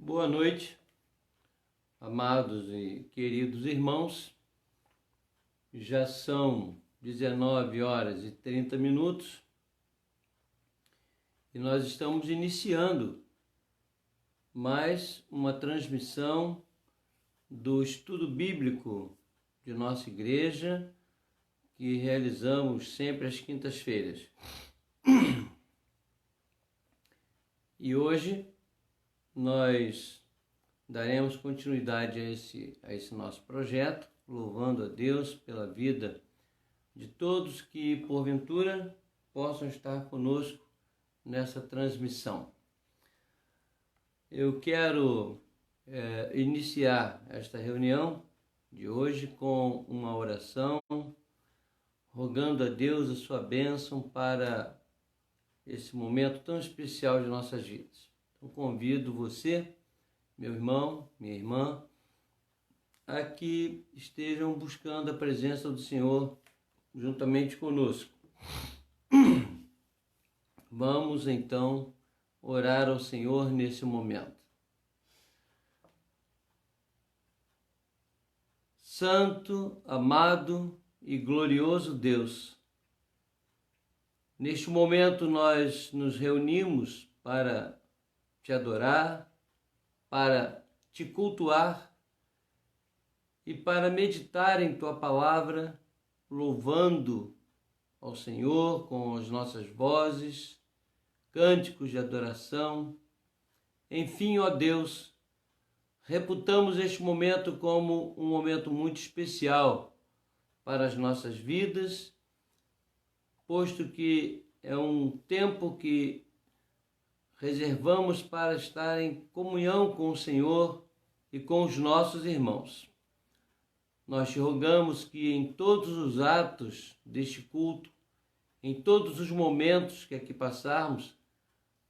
Boa noite, amados e queridos irmãos. Já são 19 horas e 30 minutos e nós estamos iniciando mais uma transmissão do estudo bíblico de nossa igreja, que realizamos sempre às quintas-feiras. E hoje nós daremos continuidade a esse nosso projeto, louvando a Deus pela vida de todos que, porventura, possam estar conosco nessa transmissão. Eu quero iniciar esta reunião de hoje com uma oração, rogando a Deus a sua bênção para esse momento tão especial de nossas vidas. Então, convido você, meu irmão, minha irmã, a que estejam buscando a presença do Senhor juntamente conosco. Vamos, então, orar ao Senhor nesse momento. Santo, amado e glorioso Deus, neste momento nós nos reunimos para te adorar, para te cultuar e para meditar em tua palavra, louvando ao Senhor com as nossas vozes, cânticos de adoração. Enfim, ó Deus, reputamos este momento como um momento muito especial para as nossas vidas, posto que é um tempo que reservamos para estar em comunhão com o Senhor e com os nossos irmãos. Nós te rogamos que em todos os atos deste culto, em todos os momentos que aqui passarmos,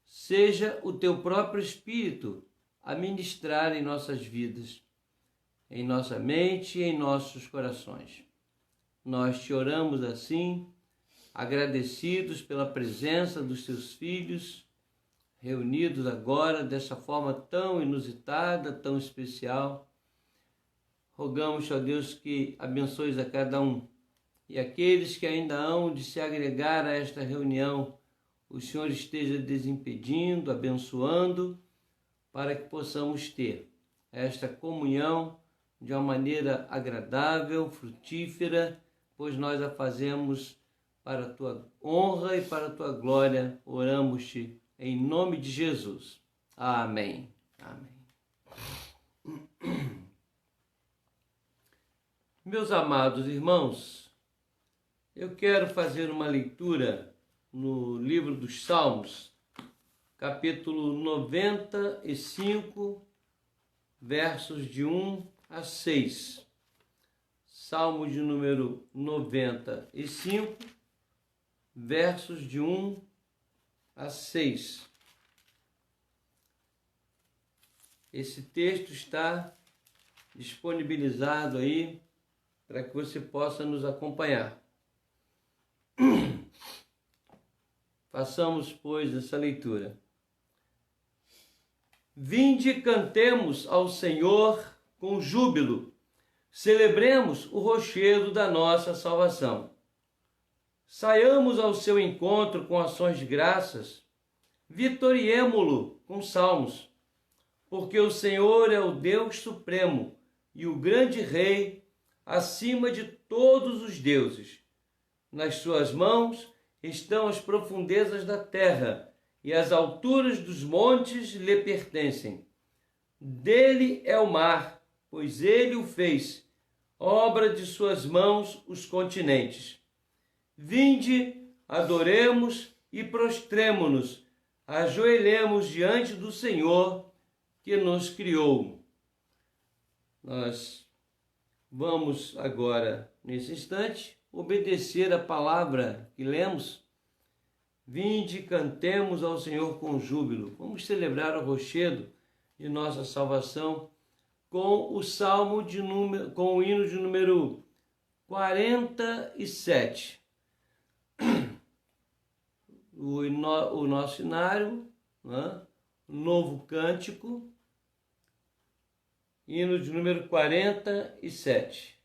seja o teu próprio Espírito a ministrar em nossas vidas, em nossa mente e em nossos corações. Nós te oramos assim, agradecidos pela presença dos teus filhos, reunidos agora dessa forma tão inusitada, tão especial. Rogamos, ó Deus, que abençoes a cada um. E aqueles que ainda hão de se agregar a esta reunião, o Senhor esteja desimpedindo, abençoando, para que possamos ter esta comunhão de uma maneira agradável, frutífera, pois nós a fazemos para a tua honra e para a tua glória. Oramos-te em nome de Jesus. Amém. Amém. Meus amados irmãos, eu quero fazer uma leitura no livro dos Salmos, capítulo 95, versos de 1 a 6. Salmo de número 95, versos de 1 a 6. Esse texto está disponibilizado aí para que você possa nos acompanhar. Façamos, pois, essa leitura. Vinde e cantemos ao Senhor com júbilo, celebremos o rochedo da nossa salvação. Saiamos ao seu encontro com ações de graças, vitoriemo-lo com salmos, porque o Senhor é o Deus supremo e o grande Rei acima de todos os deuses. Nas suas mãos estão as profundezas da terra e as alturas dos montes lhe pertencem. Dele é o mar, pois ele o fez, obra de suas mãos os continentes. Vinde, adoremos e prostremo-nos, ajoelhemos diante do Senhor que nos criou. Nós vamos agora, nesse instante, obedecer a palavra que lemos. Vinde, cantemos ao Senhor com júbilo. Vamos celebrar o rochedo de nossa salvação com o com o hino de número 47. O nosso cenário, né? Novo cântico, hino de número 47.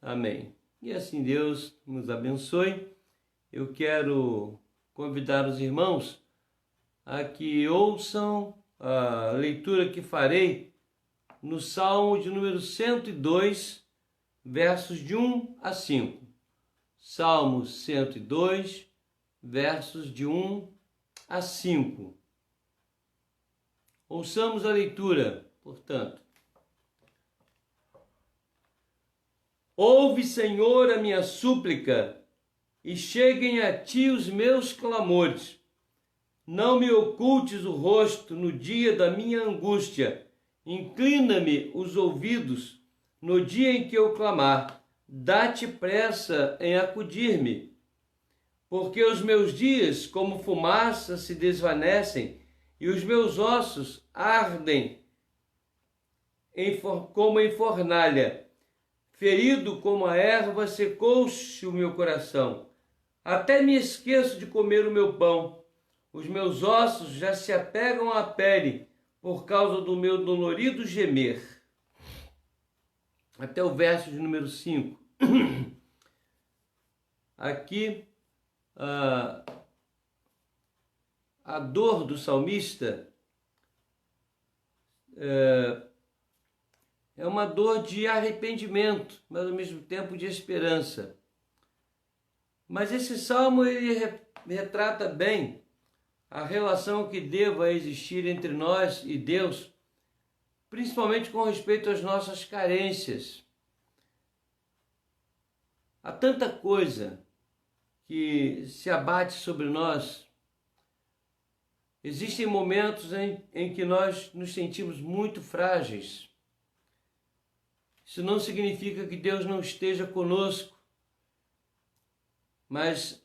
Amém. E assim Deus nos abençoe. Eu quero convidar os irmãos a que ouçam a leitura que farei no Salmo de número 102, versos de 1 a 5. Salmo 102, versos de 1 a 5. Ouçamos a leitura, portanto. Ouve, Senhor, a minha súplica, e cheguem a ti os meus clamores. Não me ocultes o rosto no dia da minha angústia. Inclina-me os ouvidos no dia em que eu clamar. Dá-te pressa em acudir-me. Porque os meus dias, como fumaça, se desvanecem, e os meus ossos ardem como em fornalha. Ferido como a erva, secou-se o meu coração. Até me esqueço de comer o meu pão. Os meus ossos já se apegam à pele por causa do meu dolorido gemer. Até o verso de número 5. Aqui, a dor do salmista é uma dor de arrependimento, mas ao mesmo tempo de esperança. Mas esse salmo ele retrata bem a relação que deva existir entre nós e Deus, principalmente com respeito às nossas carências. Há tanta coisa que se abate sobre nós. Existem momentos em que nós nos sentimos muito frágeis. Isso não significa que Deus não esteja conosco, mas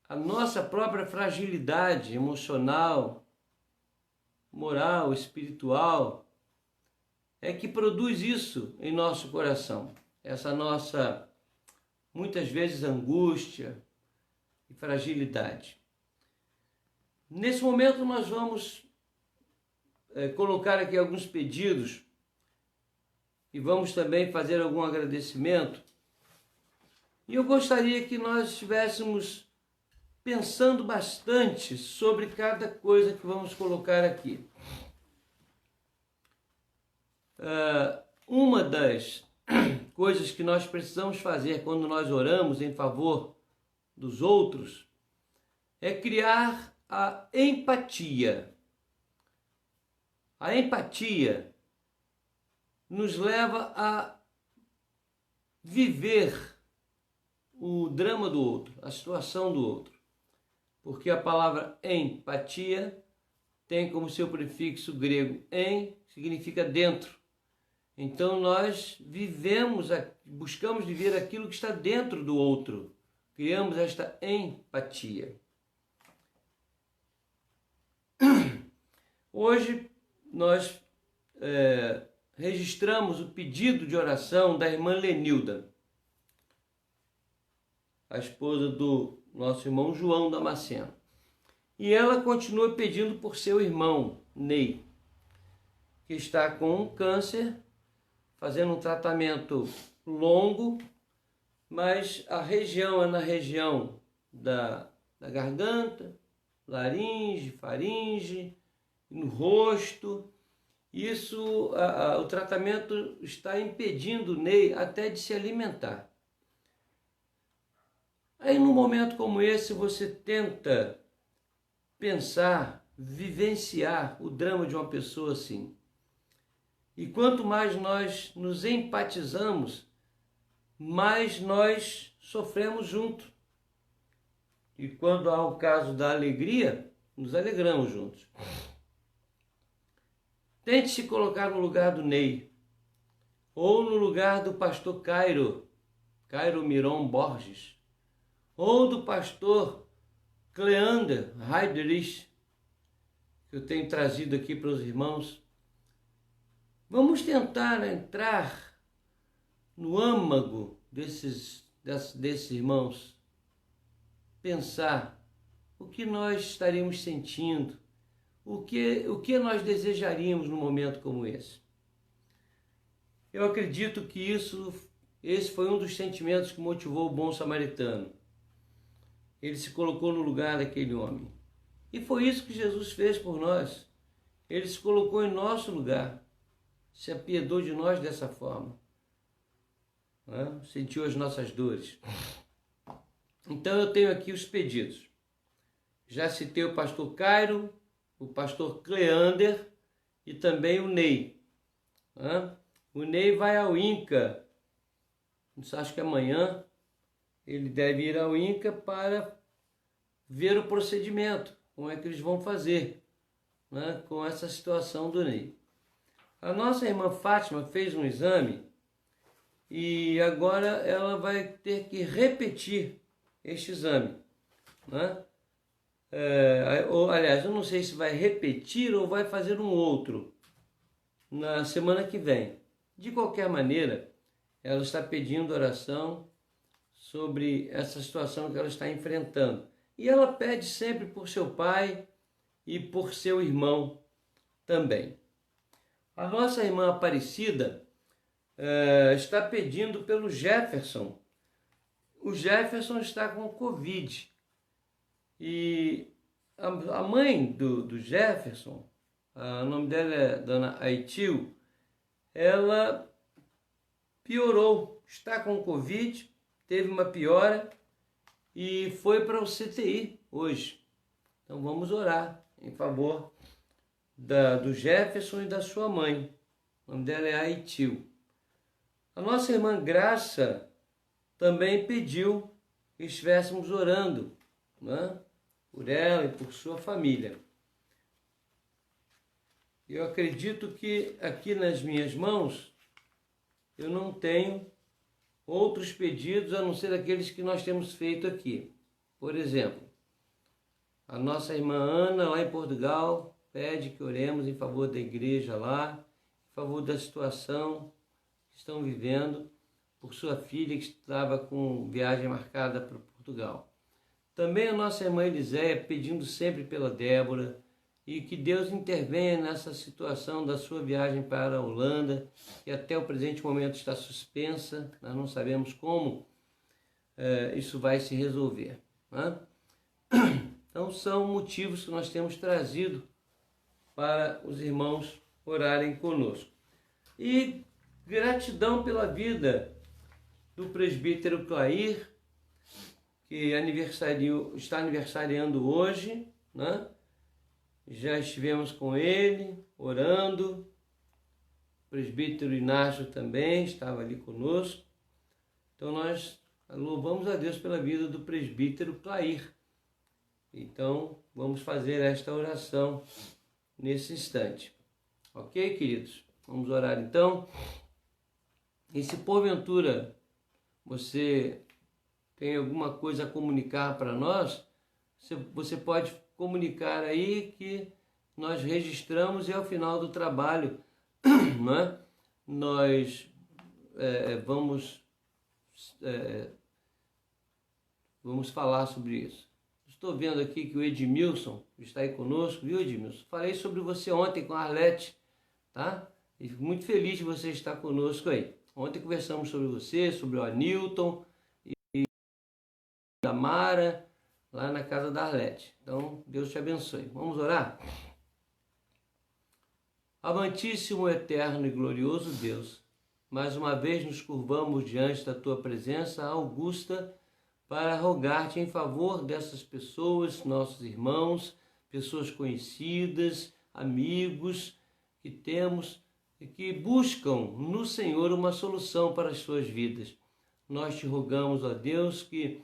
a nossa própria fragilidade emocional, moral, espiritual, é que produz isso em nosso coração. Essa nossa, muitas vezes, angústia e fragilidade. Nesse momento nós vamos colocar aqui alguns pedidos e vamos também fazer algum agradecimento. E eu gostaria que nós estivéssemos pensando bastante sobre cada coisa que vamos colocar aqui. Uma das coisas que nós precisamos fazer quando nós oramos em favor dos outros é criar a empatia. A empatia nos leva a viver o drama do outro, a situação do outro. Porque a palavra empatia tem como seu prefixo grego em, significa dentro. Então nós buscamos viver aquilo que está dentro do outro. Criamos esta empatia. Hoje nós registramos o pedido de oração da irmã Lenilda, a esposa do nosso irmão João Damasceno. E ela continua pedindo por seu irmão, Ney, que está com um câncer, fazendo um tratamento longo, mas a região é na região da garganta, laringe, faringe, no rosto. Isso, o tratamento está impedindo o Ney até de se alimentar. Aí num momento como esse você tenta pensar, vivenciar o drama de uma pessoa assim. E quanto mais nós nos empatizamos, mais nós sofremos junto. E quando há o caso da alegria, nos alegramos juntos. Tente se colocar no lugar do Ney, ou no lugar do pastor Cairo Miron Borges, ou do pastor Cleander Heiderich, que eu tenho trazido aqui para os irmãos. Vamos tentar entrar no âmago desses irmãos, pensar o que nós estaríamos sentindo, o que nós desejaríamos num momento como esse. Eu acredito que esse foi um dos sentimentos que motivou o bom samaritano. Ele se colocou no lugar daquele homem. E foi isso que Jesus fez por nós. Ele se colocou em nosso lugar, se apiedou de nós dessa forma, né? Sentiu as nossas dores. Então eu tenho aqui os pedidos. Já citei o pastor Cairo, o pastor Cleander e também o Ney. O Ney vai ao INCA, acho que amanhã ele deve ir ao INCA para ver o procedimento, como é que eles vão fazer, né, com essa situação do Ney. A nossa irmã Fátima fez um exame e agora ela vai ter que repetir este exame, né? Aliás, eu não sei se vai repetir ou vai fazer um outro na semana que vem. De qualquer maneira, ela está pedindo oração sobre essa situação que ela está enfrentando. E ela pede sempre por seu pai e por seu irmão também. A nossa irmã Aparecida está pedindo pelo Jefferson. O Jefferson está com Covid. E a mãe do Jefferson, o nome dela é Dona Aitil, ela piorou, está com Covid, teve uma piora e foi para o CTI hoje. Então vamos orar em favor do Jefferson e da sua mãe. O nome dela é Aitil. A nossa irmã Graça também pediu que estivéssemos orando, né, por ela e por sua família. Eu acredito que aqui nas minhas mãos eu não tenho outros pedidos a não ser aqueles que nós temos feito aqui. Por exemplo, a nossa irmã Ana, lá em Portugal, pede que oremos em favor da igreja lá, em favor da situação que estão vivendo, por sua filha que estava com viagem marcada para Portugal. Também a nossa irmã Eliséia, pedindo sempre pela Débora, e que Deus intervenha nessa situação da sua viagem para a Holanda, que até o presente momento está suspensa, nós não sabemos como isso vai se resolver, né? Então são motivos que nós temos trazido para os irmãos orarem conosco. E gratidão pela vida do presbítero Clair, que está aniversariando hoje, né? Já estivemos com ele, orando. O presbítero Inácio também estava ali conosco. Então nós louvamos a Deus pela vida do presbítero Clair. Então vamos fazer esta oração nesse instante. Ok, queridos? Vamos orar então. E se porventura você tem alguma coisa a comunicar para nós, você pode comunicar aí que nós registramos e ao final do trabalho, né, nós vamos falar sobre isso. Estou vendo aqui que o Edmilson está aí conosco, viu, Edmilson? Falei sobre você ontem com a Arlete, tá? E fico muito feliz de você estar conosco aí. Ontem conversamos sobre você, sobre o Anilton e a Mara, lá na casa da Arlete. Então, Deus te abençoe. Vamos orar? Amantíssimo, eterno e glorioso Deus, mais uma vez nos curvamos diante da tua presença augusta para rogar-te em favor dessas pessoas, nossos irmãos, pessoas conhecidas, amigos que temos e que buscam no Senhor uma solução para as suas vidas. Nós te rogamos, ó Deus, que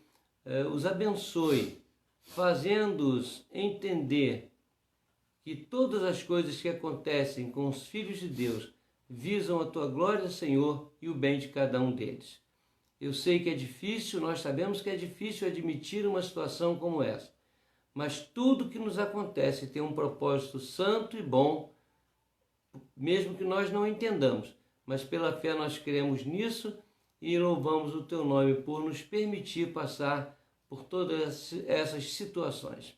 os abençoe, fazendo-os entender que todas as coisas que acontecem com os filhos de Deus visam a tua glória, Senhor, e o bem de cada um deles. Eu sei que é difícil, nós sabemos que é difícil admitir uma situação como essa, mas tudo que nos acontece tem um propósito santo e bom, mesmo que nós não entendamos, mas pela fé nós cremos nisso e louvamos o teu nome por nos permitir passar por todas essas situações.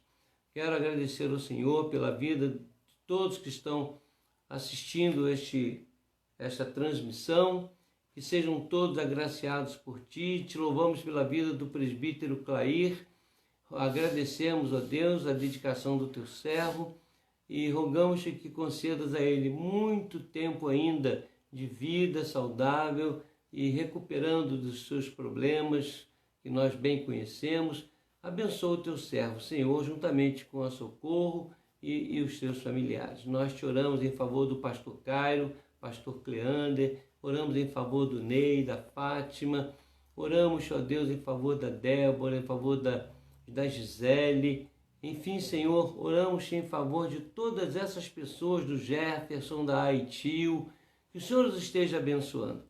Quero agradecer ao Senhor pela vida de todos que estão assistindo esta transmissão, que sejam todos agraciados por ti. Te louvamos pela vida do presbítero Clair, agradecemos a Deus a dedicação do teu servo e rogamos-te que concedas a ele muito tempo ainda de vida saudável e recuperando dos seus problemas que nós bem conhecemos. Abençoa o teu servo, Senhor, juntamente com a Socorro e os seus familiares. Nós te oramos em favor do pastor Cairo, pastor Cleander, oramos em favor do Ney, da Fátima, oramos, ó Deus, em favor da Débora, em favor da Gisele, enfim, Senhor, oramos em favor de todas essas pessoas, do Jefferson, da Aitil, que o Senhor os esteja abençoando.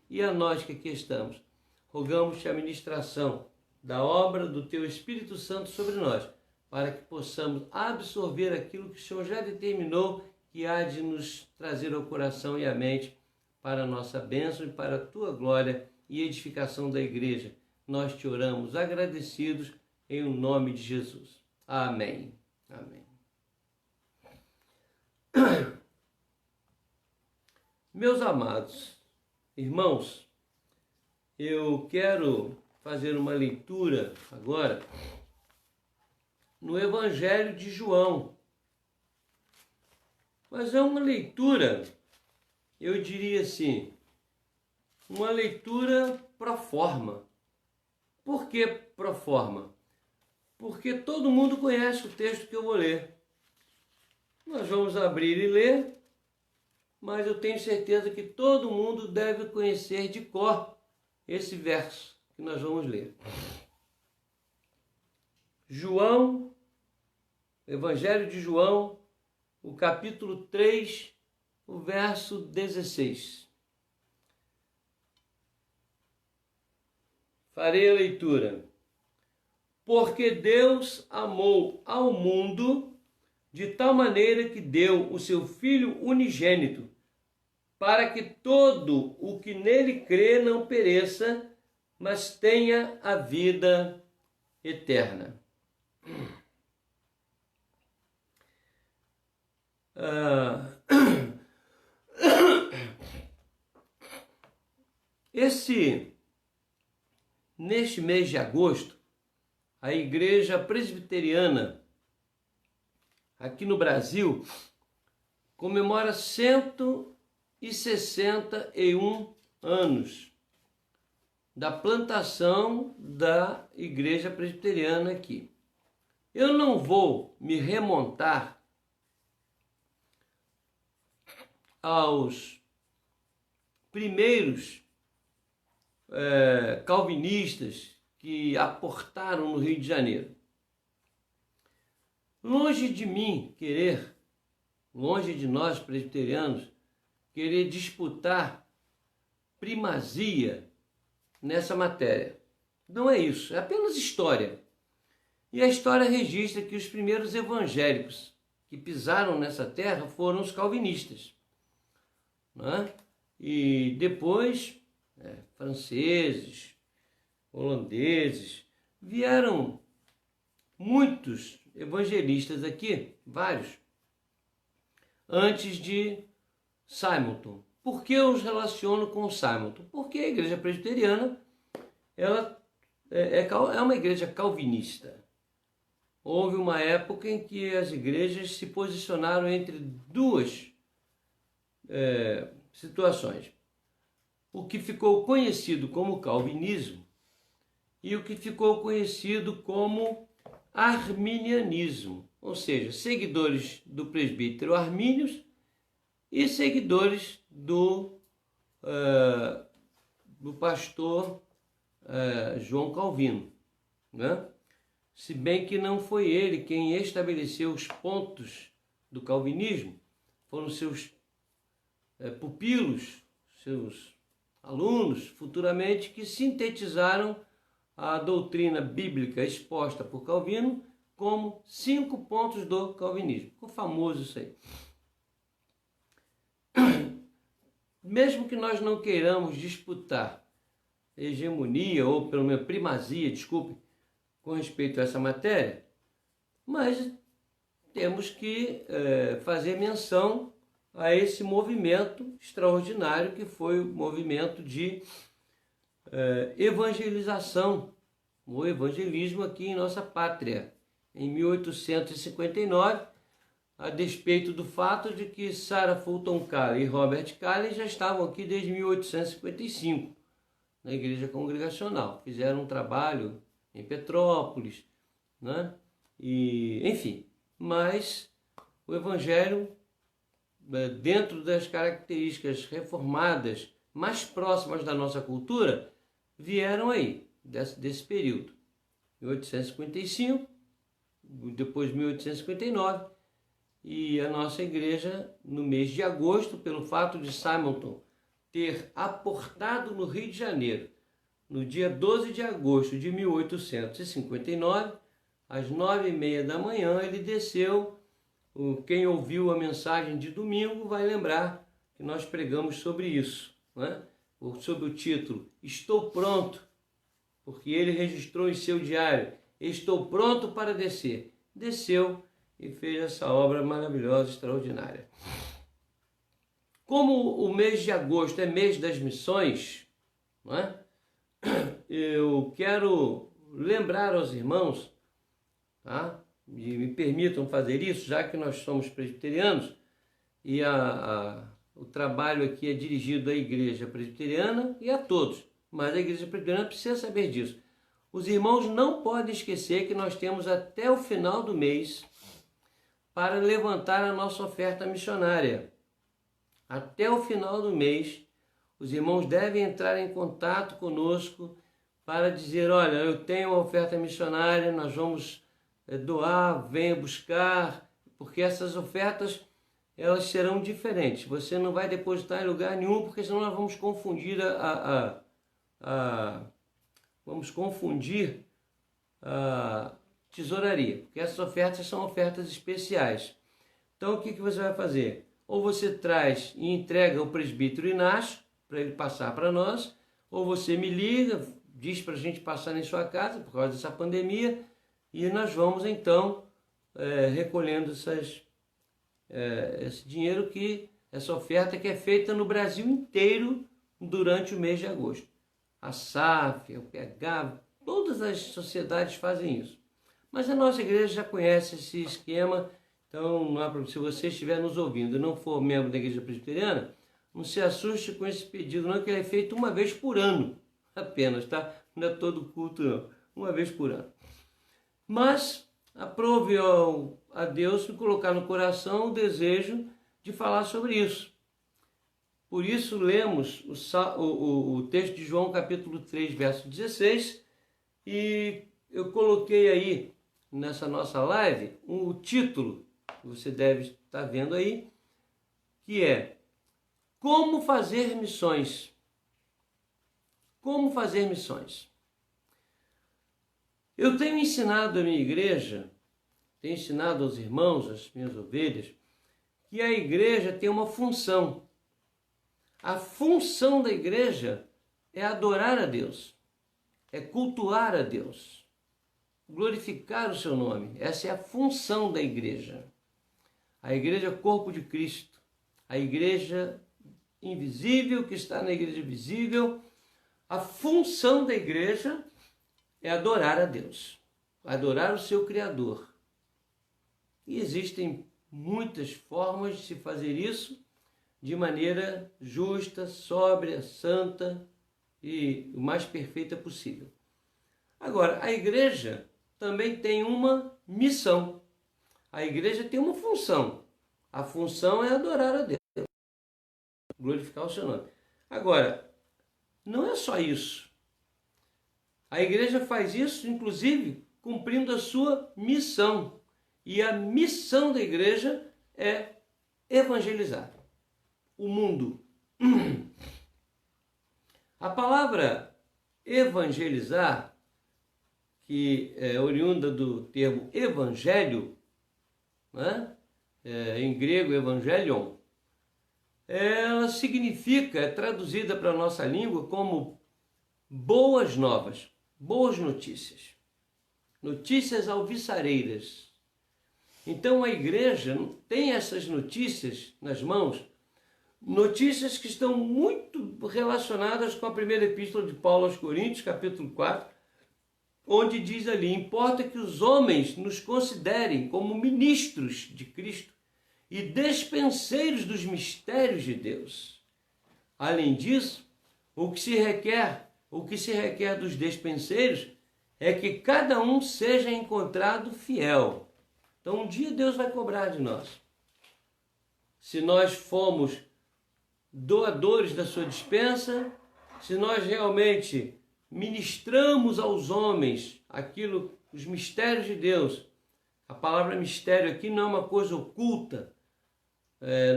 E a nós que aqui estamos, rogamos-te a ministração da obra do teu Espírito Santo sobre nós, para que possamos absorver aquilo que o Senhor já determinou que há de nos trazer ao coração e à mente para a nossa bênção e para a tua glória e edificação da igreja. Nós te oramos agradecidos em o nome de Jesus. Amém. Amém. Meus amados irmãos, eu quero fazer uma leitura agora no Evangelho de João. Mas é uma leitura, eu diria assim, uma leitura pro forma. Por que pro forma? Porque todo mundo conhece o texto que eu vou ler. Nós vamos abrir e ler, mas eu tenho certeza que todo mundo deve conhecer de cor esse verso que nós vamos ler. João, Evangelho de João, o capítulo 3, o verso 16. Farei a leitura. Porque Deus amou ao mundo de tal maneira que deu o seu Filho unigênito, para que todo o que nele crê não pereça, mas tenha a vida eterna. Neste mês de agosto, a Igreja Presbiteriana aqui no Brasil comemora 161 anos da plantação da Igreja Presbiteriana aqui. Eu não vou me remontar aos primeiros calvinistas que aportaram no Rio de Janeiro. Longe de mim querer, longe de nós presbiterianos, querer disputar primazia nessa matéria. Não é isso, é apenas história. E a história registra que os primeiros evangélicos que pisaram nessa terra foram os calvinistas, né? E depois, franceses, holandeses, vieram muitos evangelistas aqui, vários, antes de Simonton. Por que eu os relaciono com Simonton? Porque a igreja presbiteriana ela é uma igreja calvinista. Houve uma época em que as igrejas se posicionaram entre duas situações. O que ficou conhecido como calvinismo e o que ficou conhecido como arminianismo, ou seja, seguidores do presbítero Armínios e seguidores do pastor João Calvino, né? Se bem que não foi ele quem estabeleceu os pontos do calvinismo, foram seus pupilos, seus alunos, futuramente, que sintetizaram a doutrina bíblica exposta por Calvino como 5 pontos do calvinismo. Ficou famoso isso aí. Mesmo que nós não queiramos disputar hegemonia, ou pelo menos primazia, desculpe, com respeito a essa matéria, mas temos que fazer menção a esse movimento extraordinário que foi o movimento de evangelização, o evangelismo aqui em nossa pátria, em 1859, a despeito do fato de que Sarah Fulton Calley e Robert Calley já estavam aqui desde 1855, na Igreja Congregacional. Fizeram um trabalho em Petrópolis, né? E, enfim, mas o Evangelho, dentro das características reformadas mais próximas da nossa cultura, vieram aí, desse período. 1855, depois 1859, e a nossa igreja, no mês de agosto, pelo fato de Simonton ter aportado no Rio de Janeiro, no dia 12 de agosto de 1859, às 9h30 da manhã, ele desceu. Quem ouviu a mensagem de domingo vai lembrar que nós pregamos sobre isso, né? Sob o título Estou Pronto, porque ele registrou em seu diário: estou pronto para descer. Desceu e fez essa obra maravilhosa, extraordinária. Como o mês de agosto é mês das missões, não é? Eu quero lembrar aos irmãos, tá? E me permitam fazer isso, já que nós somos presbiterianos e o trabalho aqui é dirigido à igreja presbiteriana e a todos, mas a igreja presbiteriana precisa saber disso. Os irmãos não podem esquecer que nós temos até o final do mês para levantar a nossa oferta missionária. Até o final do mês, os irmãos devem entrar em contato conosco para dizer: olha, eu tenho uma oferta missionária, nós vamos doar, venha buscar, porque essas ofertas elas serão diferentes. Você não vai depositar em lugar nenhum, porque senão nós vamos confundir a tesouraria, porque essas ofertas são ofertas especiais. Então o que você vai fazer? Ou você traz e entrega ao presbítero Inácio, para ele passar para nós, ou você me liga, diz para a gente passar em sua casa, por causa dessa pandemia, E nós vamos então recolhendo esse dinheiro, essa oferta que é feita no Brasil inteiro durante o mês de agosto. A SAF, o PH, todas as sociedades fazem isso. Mas a nossa igreja já conhece esse esquema, então se você estiver nos ouvindo e não for membro da igreja presbiteriana, não se assuste com esse pedido não, que ele é feito uma vez por ano apenas, tá? Não é todo culto não, uma vez por ano. Mas aprove a Deus me colocar no coração o desejo de falar sobre isso. Por isso lemos o texto de João capítulo 3, verso 16, e eu coloquei aí nessa nossa live o título, que você deve estar vendo aí, que é Como fazer missões. Como fazer missões. Eu tenho ensinado a minha igreja, tenho ensinado aos irmãos, às minhas ovelhas, que a igreja tem uma função. A função da igreja é adorar a Deus, é cultuar a Deus, glorificar o seu nome. Essa é a função da igreja. A igreja é o corpo de Cristo, a igreja invisível que está na igreja visível. A função da igreja é adorar a Deus, adorar o seu Criador. E existem muitas formas de se fazer isso de maneira justa, sóbria, santa e o mais perfeita possível. Agora, a igreja também tem uma missão. A igreja tem uma função. A função é adorar a Deus, glorificar o seu nome. Agora, não é só isso. A igreja faz isso, inclusive, cumprindo a sua missão. E a missão da igreja é evangelizar o mundo. A palavra evangelizar, que é oriunda do termo evangelho, né? Em grego evangelion, ela significa, é traduzida para a nossa língua como boas novas, boas notícias, notícias alvissareiras. Então a igreja tem essas notícias nas mãos, notícias que estão muito relacionadas com a primeira epístola de Paulo aos Coríntios, capítulo 4, onde diz ali: importa que os homens nos considerem como ministros de Cristo e despenseiros dos mistérios de Deus. Além disso, o que se requer dos despenseiros é que cada um seja encontrado fiel. Então um dia Deus vai cobrar de nós. Se nós fomos doadores da sua dispensa, se nós realmente ministramos aos homens os mistérios de Deus. A palavra mistério aqui não é uma coisa oculta,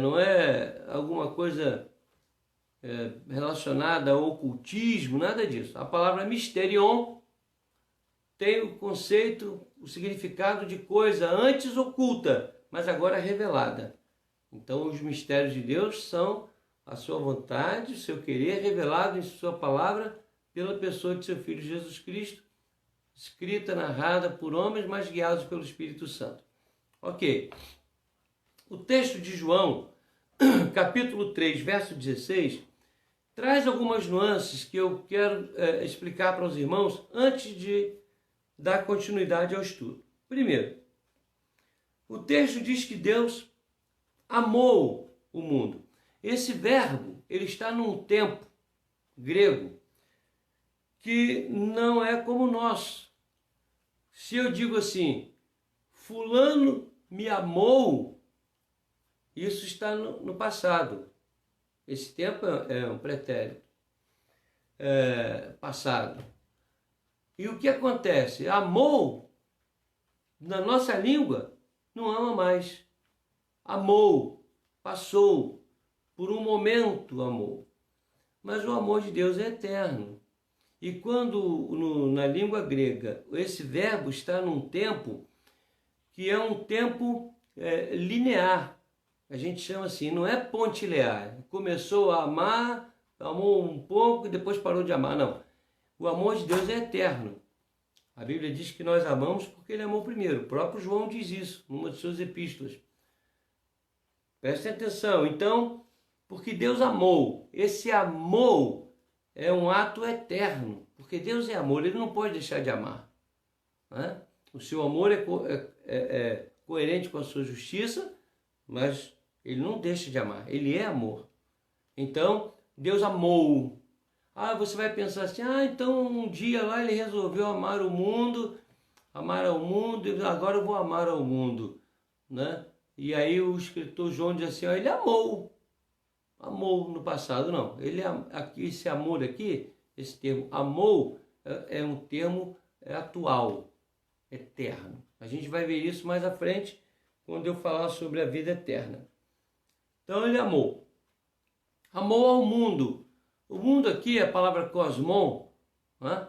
não é alguma coisa relacionada ao ocultismo, nada disso. A palavra mysterion tem o conceito, o significado de coisa antes oculta, mas agora revelada. Então os mistérios de Deus são a sua vontade, o seu querer revelado em sua palavra pela pessoa de seu Filho Jesus Cristo, escrita, narrada por homens, mas guiados pelo Espírito Santo. Ok. O texto de João, capítulo 3, verso 16, traz algumas nuances que eu quero explicar para os irmãos antes de dar continuidade ao estudo. Primeiro, o texto diz que Deus amou o mundo. Esse verbo, ele está num tempo grego que não é como o nosso. Se eu digo assim, fulano me amou, isso está no passado. Esse tempo é um pretérito passado. E o que acontece? Amou, na nossa língua, não ama mais. Amou, passou, por um momento amou. Mas o amor de Deus é eterno. E quando na língua grega esse verbo está num tempo que é um tempo linear, a gente chama assim, não é pontilear. Começou a amar, amou um pouco e depois parou de amar. Não. O amor de Deus é eterno. A Bíblia diz que nós amamos porque Ele amou primeiro. O próprio João diz isso, numa de suas epístolas. Prestem atenção. Então, porque Deus amou. Esse amor é um ato eterno. Porque Deus é amor, Ele não pode deixar de amar. Né? O seu amor é coerente com a sua justiça, mas Ele não deixa de amar. Ele é amor. Então, Deus amou. Você vai pensar assim, então um dia lá Ele resolveu amar ao mundo, e agora eu vou amar ao mundo, né? E aí o escritor João diz assim, Ele amou no passado. Não, esse amor aqui, esse termo amou, é um termo atual, eterno. A gente vai ver isso mais à frente, quando eu falar sobre a vida eterna. Então Ele amou ao mundo. O mundo aqui, a palavra cosmon, né?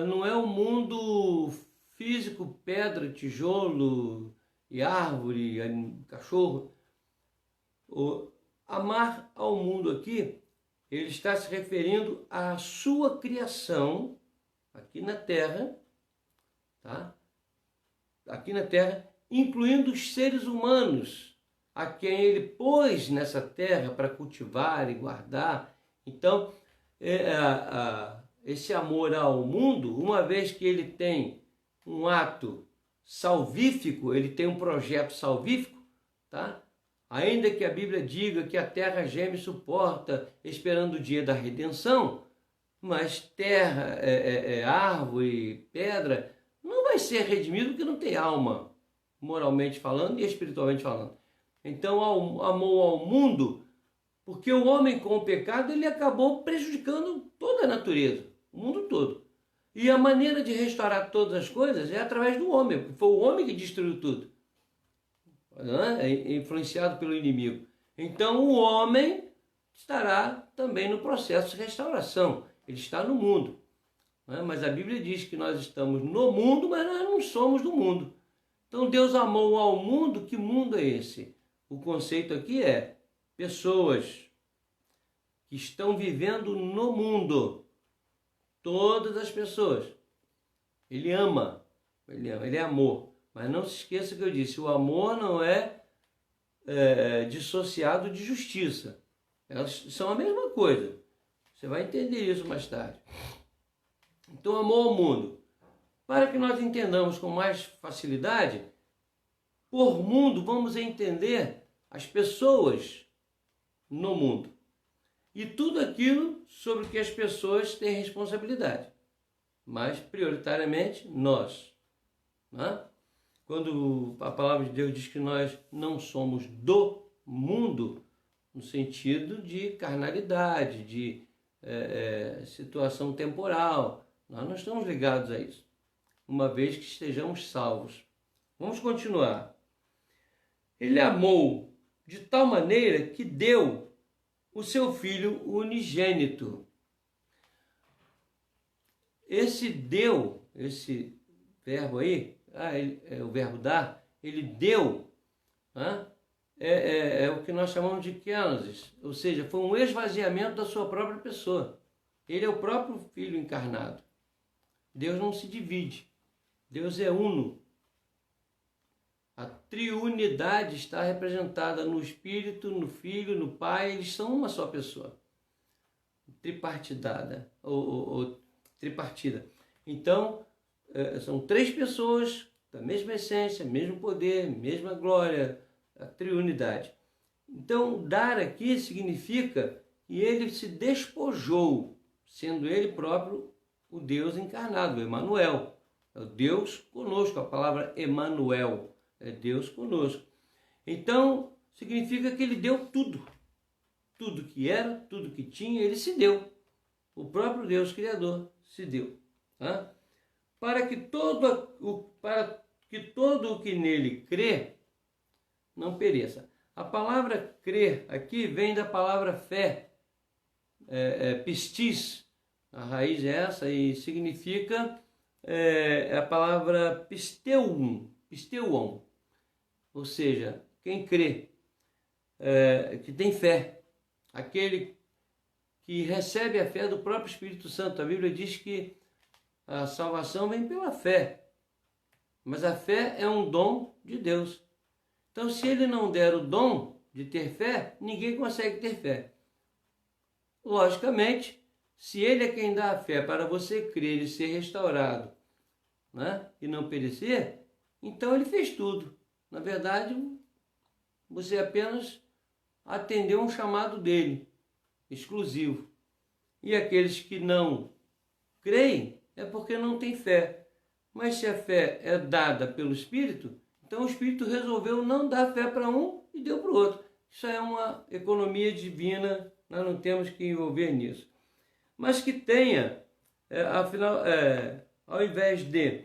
Não é o mundo físico, pedra, tijolo e árvore, cachorro. Amar ao mundo aqui, ele está se referindo à sua criação aqui na Terra, tá? Aqui na Terra, incluindo os seres humanos, a quem ele pôs nessa terra para cultivar e guardar. Então, esse amor ao mundo, uma vez que ele tem um ato salvífico, ele tem um projeto salvífico, tá? Ainda que a Bíblia diga que a terra geme e suporta, esperando o dia da redenção, mas terra, árvore, pedra, não vai ser redimido porque não tem alma, moralmente falando e espiritualmente falando. Então, amou ao mundo, porque o homem com o pecado ele acabou prejudicando toda a natureza, o mundo todo. E a maneira de restaurar todas as coisas é através do homem, porque foi o homem que destruiu tudo, né? Influenciado pelo inimigo. Então o homem estará também no processo de restauração, ele está no mundo, né? Mas a Bíblia diz que nós estamos no mundo, mas nós não somos do mundo. Então Deus amou ao mundo. Que mundo é esse? O conceito aqui é pessoas que estão vivendo no mundo. Todas as pessoas. Ele ama, ele é amor. Mas não se esqueça que eu disse, o amor não é dissociado de justiça. Elas são a mesma coisa. Você vai entender isso mais tarde. Então, amor ao mundo. Para que nós entendamos com mais facilidade, por mundo vamos entender as pessoas no mundo. E tudo aquilo sobre o que as pessoas têm responsabilidade. Mas, prioritariamente, nós. Né? Quando a palavra de Deus diz que nós não somos do mundo, no sentido de carnalidade, de situação temporal, nós não estamos ligados a isso, uma vez que estejamos salvos. Vamos continuar. Ele amou de tal maneira que deu o seu Filho unigênito. Esse deu, esse verbo aí, o verbo dar, ele deu, né? É o que nós chamamos de kenosis, ou seja, foi um esvaziamento da sua própria pessoa. Ele é o próprio Filho encarnado. Deus não se divide, Deus é uno. A triunidade está representada no Espírito, no Filho, no Pai, eles são uma só pessoa. Tripartidada, ou tripartida. Então, são três pessoas da mesma essência, mesmo poder, mesma glória, a triunidade. Então, dar aqui significa que ele se despojou, sendo ele próprio o Deus encarnado, o Emanuel. É o Deus conosco, a palavra Emanuel, é Deus conosco. Então, significa que ele deu tudo. Tudo que era, tudo que tinha, ele se deu. O próprio Deus Criador se deu. Tá? Para que todo o que nele crê não pereça. A palavra crer aqui vem da palavra fé, pistis, a raiz é essa e significa a palavra pisteuon, ou seja, quem crê, que tem fé, aquele que recebe a fé do próprio Espírito Santo. A Bíblia diz que A salvação vem pela fé, mas a fé é um dom de Deus. Então, se ele não der o dom de ter fé, ninguém consegue ter fé. Logicamente, se ele é quem dá a fé para você crer e ser restaurado, né, e não perecer, então ele fez tudo. Na verdade, você apenas atendeu um chamado dele, exclusivo. E aqueles que não creem é porque não têm fé. Mas se a fé é dada pelo Espírito, então o Espírito resolveu não dar fé para um e deu para o outro. Isso é uma economia divina, nós não temos que envolver nisso. Mas que tenha, afinal, ao invés de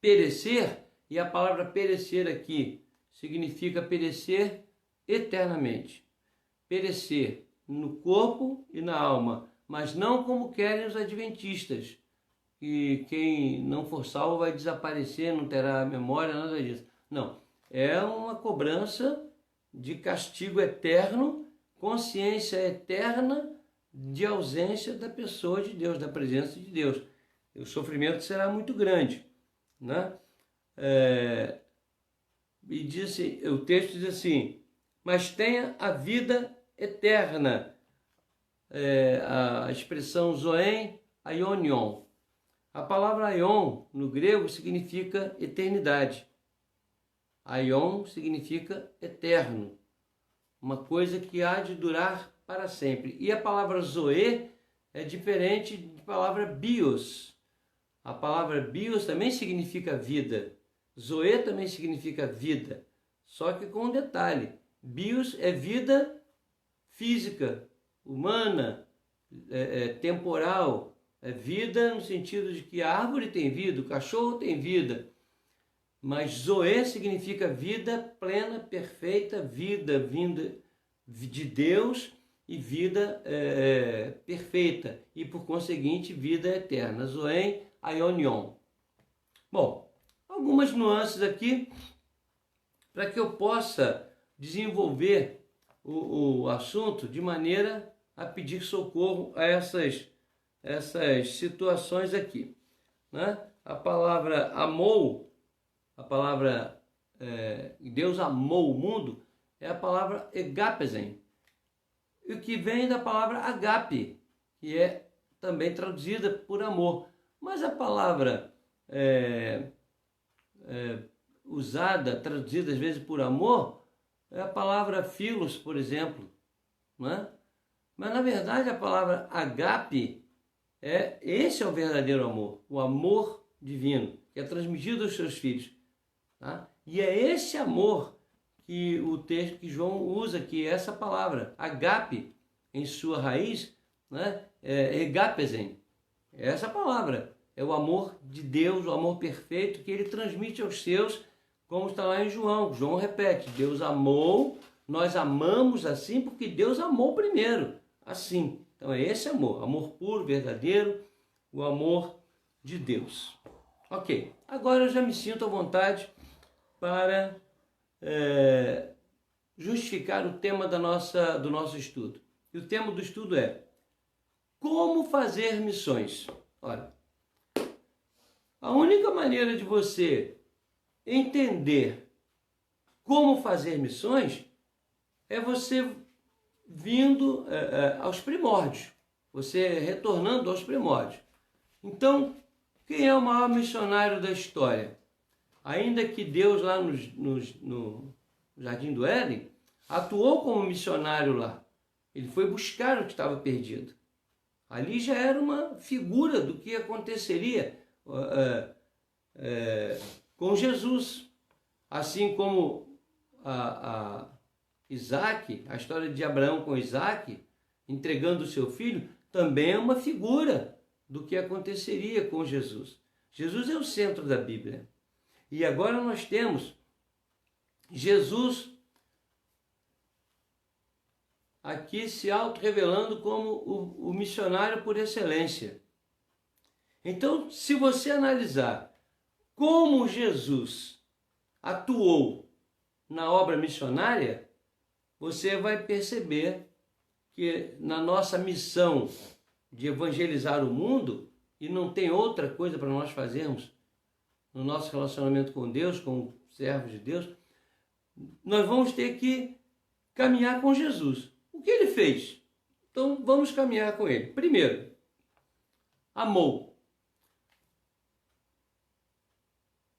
perecer, e a palavra perecer aqui significa perecer eternamente. Perecer no corpo e na alma, mas não como querem os adventistas, que quem não for salvo vai desaparecer, não terá memória, nada disso. Não, é uma cobrança de castigo eterno, consciência eterna de ausência da pessoa de Deus, da presença de Deus. O sofrimento será muito grande, né? E diz assim, o texto diz assim, mas tenha a vida eterna. A expressão zoen aionion. A palavra aion no grego significa eternidade. Aion significa eterno, uma coisa que há de durar para sempre. E a palavra zoe é diferente da palavra bios. A palavra bios também significa vida. Zoe também significa vida, só que com um detalhe. Bios é vida física, humana, temporal. É vida no sentido de que a árvore tem vida, o cachorro tem vida. Mas zoe significa vida plena, perfeita, vida vinda de Deus e vida perfeita. E por conseguinte, vida eterna. Zoen aionion. Bom, algumas nuances aqui para que eu possa desenvolver o assunto de maneira a pedir socorro a essas situações aqui, né? A palavra amou, a palavra Deus amou o mundo, é a palavra egapesen, o que vem da palavra agape, que é também traduzida por amor. Mas a palavra usada, traduzida às vezes por amor, é a palavra philos, por exemplo, né? Mas na verdade a palavra agape esse é o verdadeiro amor, o amor divino, que é transmitido aos seus filhos. Tá? E é esse amor que o texto que João usa, que é essa palavra, agape, em sua raiz, né, egapesen. Essa palavra é o amor de Deus, o amor perfeito que ele transmite aos seus, como está lá em João. João repete, Deus amou, nós amamos assim porque Deus amou primeiro, assim. Então é esse amor, amor puro, verdadeiro, o amor de Deus. Ok, agora eu já me sinto à vontade para justificar o tema do nosso estudo. E o tema do estudo é como fazer missões. Olha, a única maneira de você entender como fazer missões é você vindo aos primórdios, você retornando aos primórdios. Então, quem é o maior missionário da história? Ainda que Deus lá no Jardim do Éden atuou como missionário lá, ele foi buscar o que estava perdido. Ali já era uma figura do que aconteceria com Jesus, assim como Isaac, a história de Abraão com Isaac, entregando o seu filho, também é uma figura do que aconteceria com Jesus. Jesus é o centro da Bíblia. E agora nós temos Jesus aqui se auto-revelando como o missionário por excelência. Então, se você analisar como Jesus atuou na obra missionária, você vai perceber que na nossa missão de evangelizar o mundo, e não tem outra coisa para nós fazermos no nosso relacionamento com Deus, como servos de Deus, nós vamos ter que caminhar com Jesus. O que ele fez? Então vamos caminhar com ele. Primeiro, amou.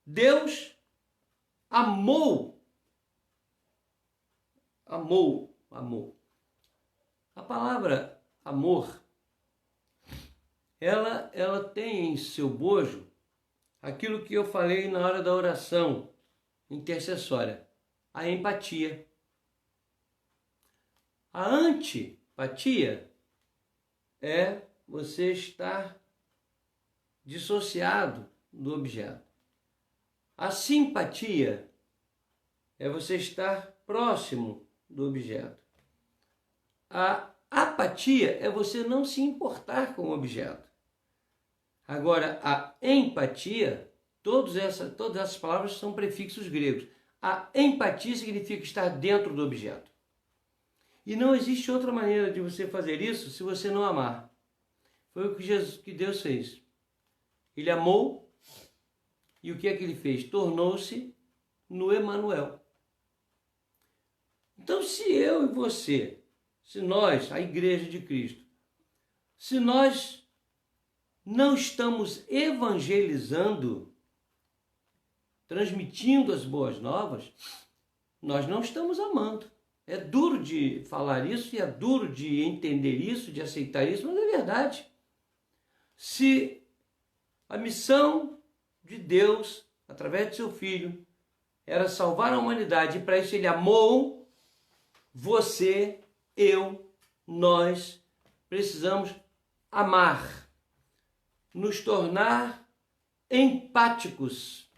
Deus amou. Amou. A palavra amor, ela tem em seu bojo aquilo que eu falei na hora da oração intercessória, a empatia. A antipatia é você estar dissociado do objeto. A simpatia é você estar próximo do objeto. A apatia é você não se importar com o objeto. Agora, a empatia, todas essas palavras são prefixos gregos. A empatia significa estar dentro do objeto. E não existe outra maneira de você fazer isso se você não amar. Foi o que Deus fez. Ele amou, e o que é que ele fez? Tornou-se no Emanuel. Então, se eu e você, se nós, a Igreja de Cristo, se nós não estamos evangelizando, transmitindo as boas novas, nós não estamos amando. É duro de falar isso e é duro de entender isso, de aceitar isso, mas é verdade. Se a missão de Deus, através de seu Filho, era salvar a humanidade, e para isso ele amou você, eu, nós precisamos amar, nos tornar empáticos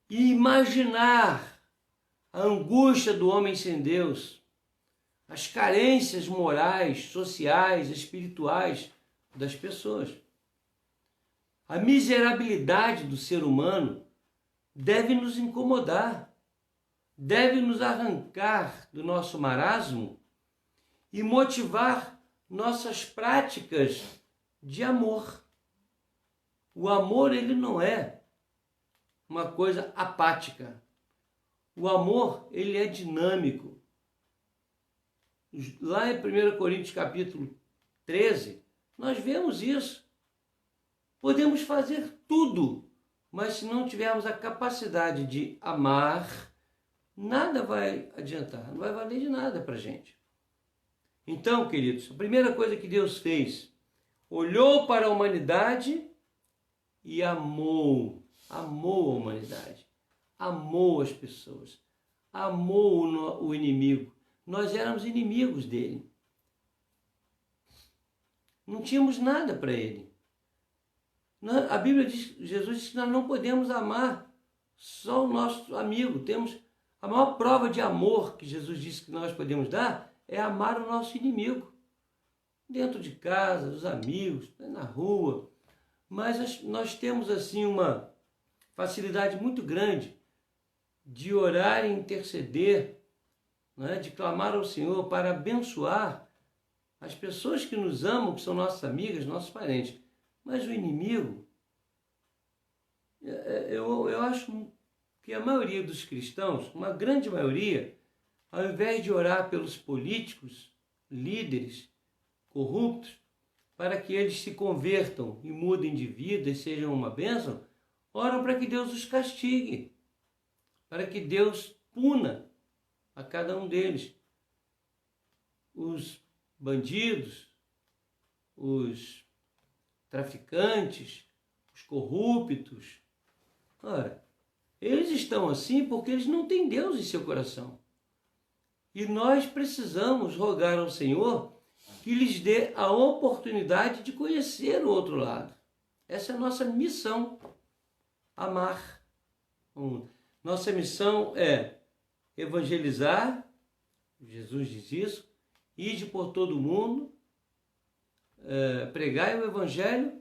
e imaginar a angústia do homem sem Deus, as carências morais, sociais, espirituais das pessoas. A miserabilidade do ser humano deve nos incomodar, deve nos arrancar do nosso marasmo e motivar nossas práticas de amor. O amor, ele não é uma coisa apática. O amor, ele é dinâmico. Lá em 1 Coríntios capítulo 13, nós vemos isso. Podemos fazer tudo, mas se não tivermos a capacidade de amar, nada vai adiantar, não vai valer de nada para a gente. Então, queridos, a primeira coisa que Deus fez, olhou para a humanidade e amou a humanidade, amou as pessoas, amou o inimigo. Nós éramos inimigos dele. Não tínhamos nada para ele. A Bíblia diz, Jesus diz que nós não podemos amar só o nosso amigo. Temos a maior prova de amor que Jesus disse que nós podemos dar é amar o nosso inimigo. Dentro de casa, os amigos, na rua. Mas nós temos assim uma facilidade muito grande de orar e interceder, né, de clamar ao Senhor para abençoar as pessoas que nos amam, que são nossas amigas, nossos parentes. Mas o inimigo, eu acho que a maioria dos cristãos, uma grande maioria, ao invés de orar pelos políticos, líderes corruptos, para que eles se convertam e mudem de vida e sejam uma bênção, oram para que Deus os castigue, para que Deus puna a cada um deles. Os bandidos, os traficantes, os corruptos. Ora, eles estão assim porque eles não têm Deus em seu coração. E nós precisamos rogar ao Senhor que lhes dê a oportunidade de conhecer o outro lado. Essa é a nossa missão, amar. Nossa missão é evangelizar, Jesus diz isso, ide por todo o mundo, pregai o evangelho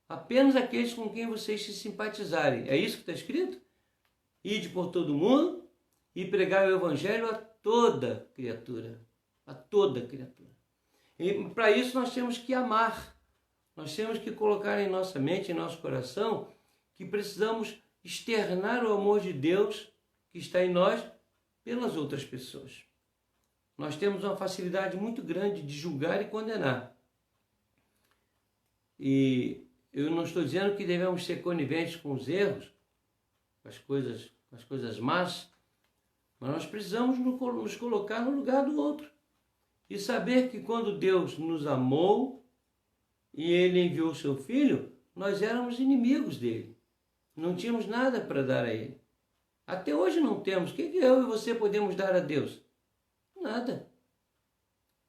apenas aqueles com quem vocês se simpatizarem. É isso que está escrito? Ide por todo o mundo e pregai o evangelho a toda criatura. A toda criatura. E para isso nós temos que amar Nós temos que colocar em nossa mente, em nosso coração, que precisamos externar o amor de Deus que está em nós pelas outras pessoas. Nós temos uma facilidade muito grande de julgar e condenar. E eu não estou dizendo que devemos ser coniventes com os erros, com as coisas más, mas nós precisamos nos colocar no lugar do outro e saber que quando Deus nos amou e Ele enviou o seu Filho, nós éramos inimigos dele. Não tínhamos nada para dar a Ele. Até hoje não temos. O que eu e você podemos dar a Deus? Nada.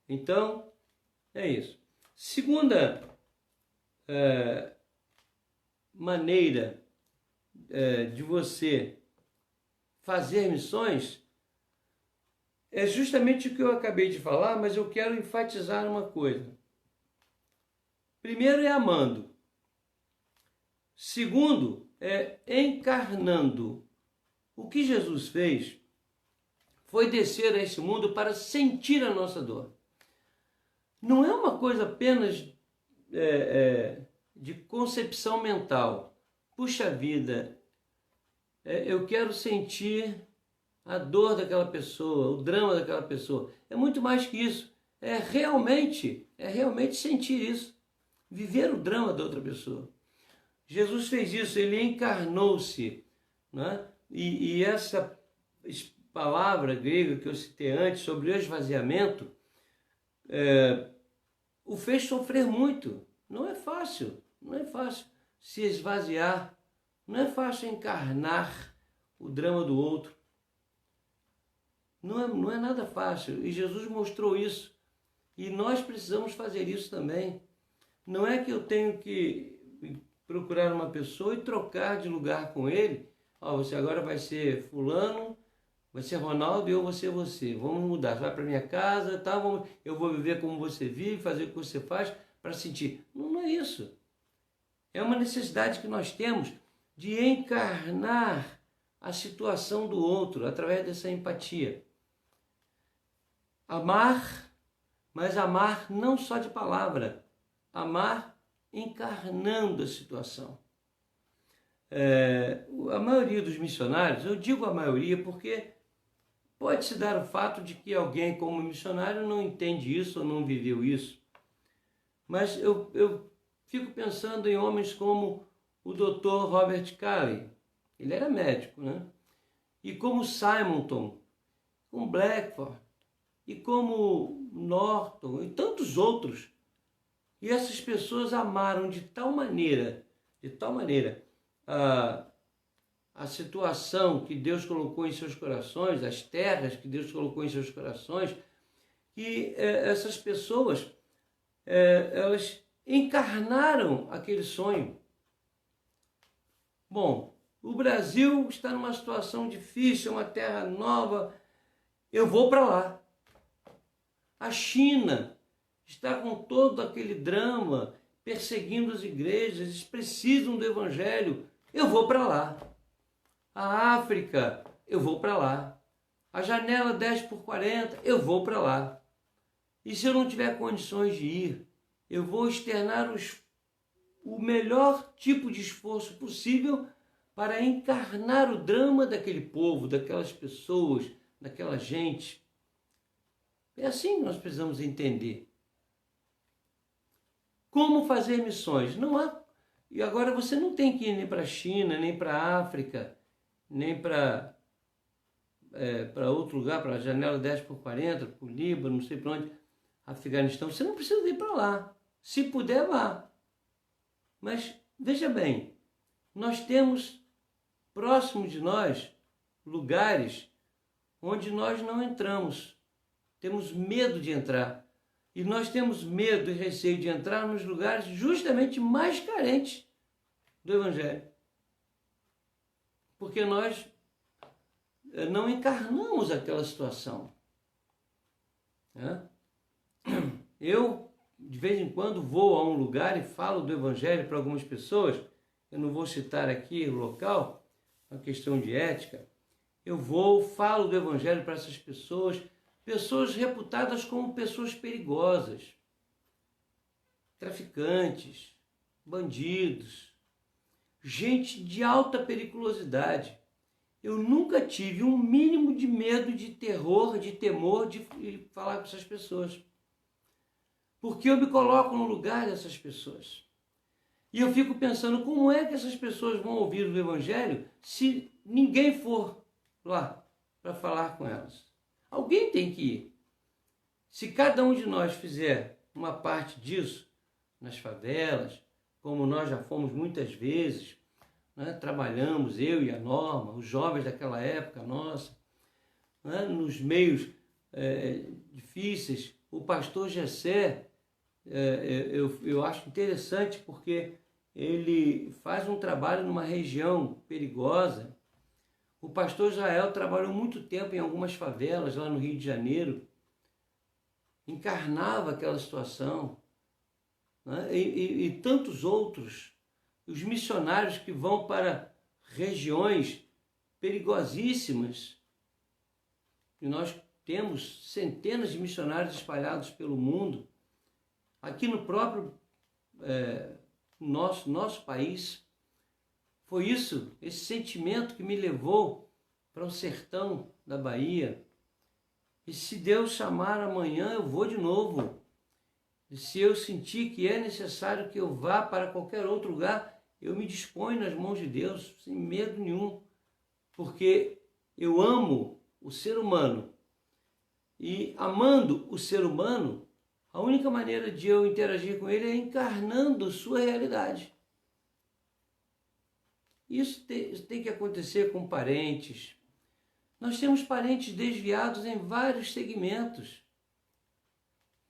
Então, é isso. Segunda maneira de você fazer missões é justamente o que eu acabei de falar, mas eu quero enfatizar uma coisa. Primeiro é amando. Segundo é encarnando. O que Jesus fez foi descer a esse mundo para sentir a nossa dor. Não é uma coisa apenas de concepção mental. Puxa vida, eu quero sentir a dor daquela pessoa, o drama daquela pessoa. É muito mais que isso. É realmente sentir isso. Viver o drama da outra pessoa. Jesus fez isso, ele encarnou-se, né? E essa palavra grega que eu citei antes, sobre o esvaziamento, o fez sofrer muito. Não é fácil se esvaziar, não é fácil encarnar o drama do outro. Não é nada fácil, e Jesus mostrou isso, e nós precisamos fazer isso também. Não é que eu tenho que procurar uma pessoa e trocar de lugar com ele. Você agora vai ser fulano, vai ser Ronaldo e eu vou ser você. Vamos mudar, você vai para minha casa, tá? Eu vou viver como você vive, fazer o que você faz para sentir. Não é isso. É uma necessidade que nós temos de encarnar a situação do outro através dessa empatia. Amar, mas amar não só de palavra, amar encarnando a situação. A maioria dos missionários, eu digo a maioria porque pode-se dar o fato de que alguém como missionário não entende isso ou não viveu isso. Mas eu fico pensando em homens como o Dr. Robert Calley, ele era médico, né? E como Simonton, como Blackford, e como Norton, e tantos outros. E essas pessoas amaram de tal maneira, a situação que Deus colocou em seus corações, as terras que Deus colocou em seus corações, que essas pessoas, elas encarnaram aquele sonho. Bom, o Brasil está numa situação difícil, é uma terra nova, eu vou para lá. A China está com todo aquele drama, perseguindo as igrejas, eles precisam do Evangelho, eu vou para lá. A África, eu vou para lá. A janela 10x40, eu vou para lá. E se eu não tiver condições de ir, eu vou externar o melhor tipo de esforço possível para encarnar o drama daquele povo, daquelas pessoas, daquela gente. É assim que nós precisamos entender. Como fazer missões? Não há. E agora você não tem que ir nem para a China, nem para a África, nem para outro lugar, para a janela 10x40, para o Líbano, não sei para onde, Afeganistão. Você não precisa ir para lá. Se puder, vá. Mas veja bem, nós temos próximo de nós lugares onde nós não entramos. Temos medo de entrar. E nós temos medo e receio de entrar nos lugares justamente mais carentes do Evangelho. Porque nós não encarnamos aquela situação. Eu, de vez em quando, vou a um lugar e falo do Evangelho para algumas pessoas. Eu não vou citar aqui o local, uma questão de ética. Eu falo do Evangelho para essas pessoas reputadas como pessoas perigosas. traficantes, bandidos, gente de alta periculosidade. Eu nunca tive um mínimo de medo, de terror, de temor de falar com essas pessoas. Porque eu me coloco no lugar dessas pessoas. E eu fico pensando, como é que essas pessoas vão ouvir o Evangelho se ninguém for lá para falar com elas? Alguém tem que ir. Se cada um de nós fizer uma parte disso, nas favelas, como nós já fomos muitas vezes, né? Trabalhamos, eu e a Norma, os jovens daquela época nossa, né? Nos meios difíceis, o pastor Gessé, eu acho interessante porque ele faz um trabalho numa região perigosa. O pastor Jael trabalhou muito tempo em algumas favelas lá no Rio de Janeiro, encarnava aquela situação, né? E tantos outros, os missionários que vão para regiões perigosíssimas, e nós temos centenas de missionários espalhados pelo mundo, aqui no próprio nosso país. Foi isso, esse sentimento que me levou para o sertão da Bahia. E se Deus chamar amanhã, eu vou de novo. E se eu sentir que é necessário que eu vá para qualquer outro lugar, eu me disponho nas mãos de Deus, sem medo nenhum. Porque eu amo o ser humano. E amando o ser humano, a única maneira de eu interagir com ele é encarnando sua realidade. Isso tem que acontecer com parentes. Nós temos parentes desviados em vários segmentos.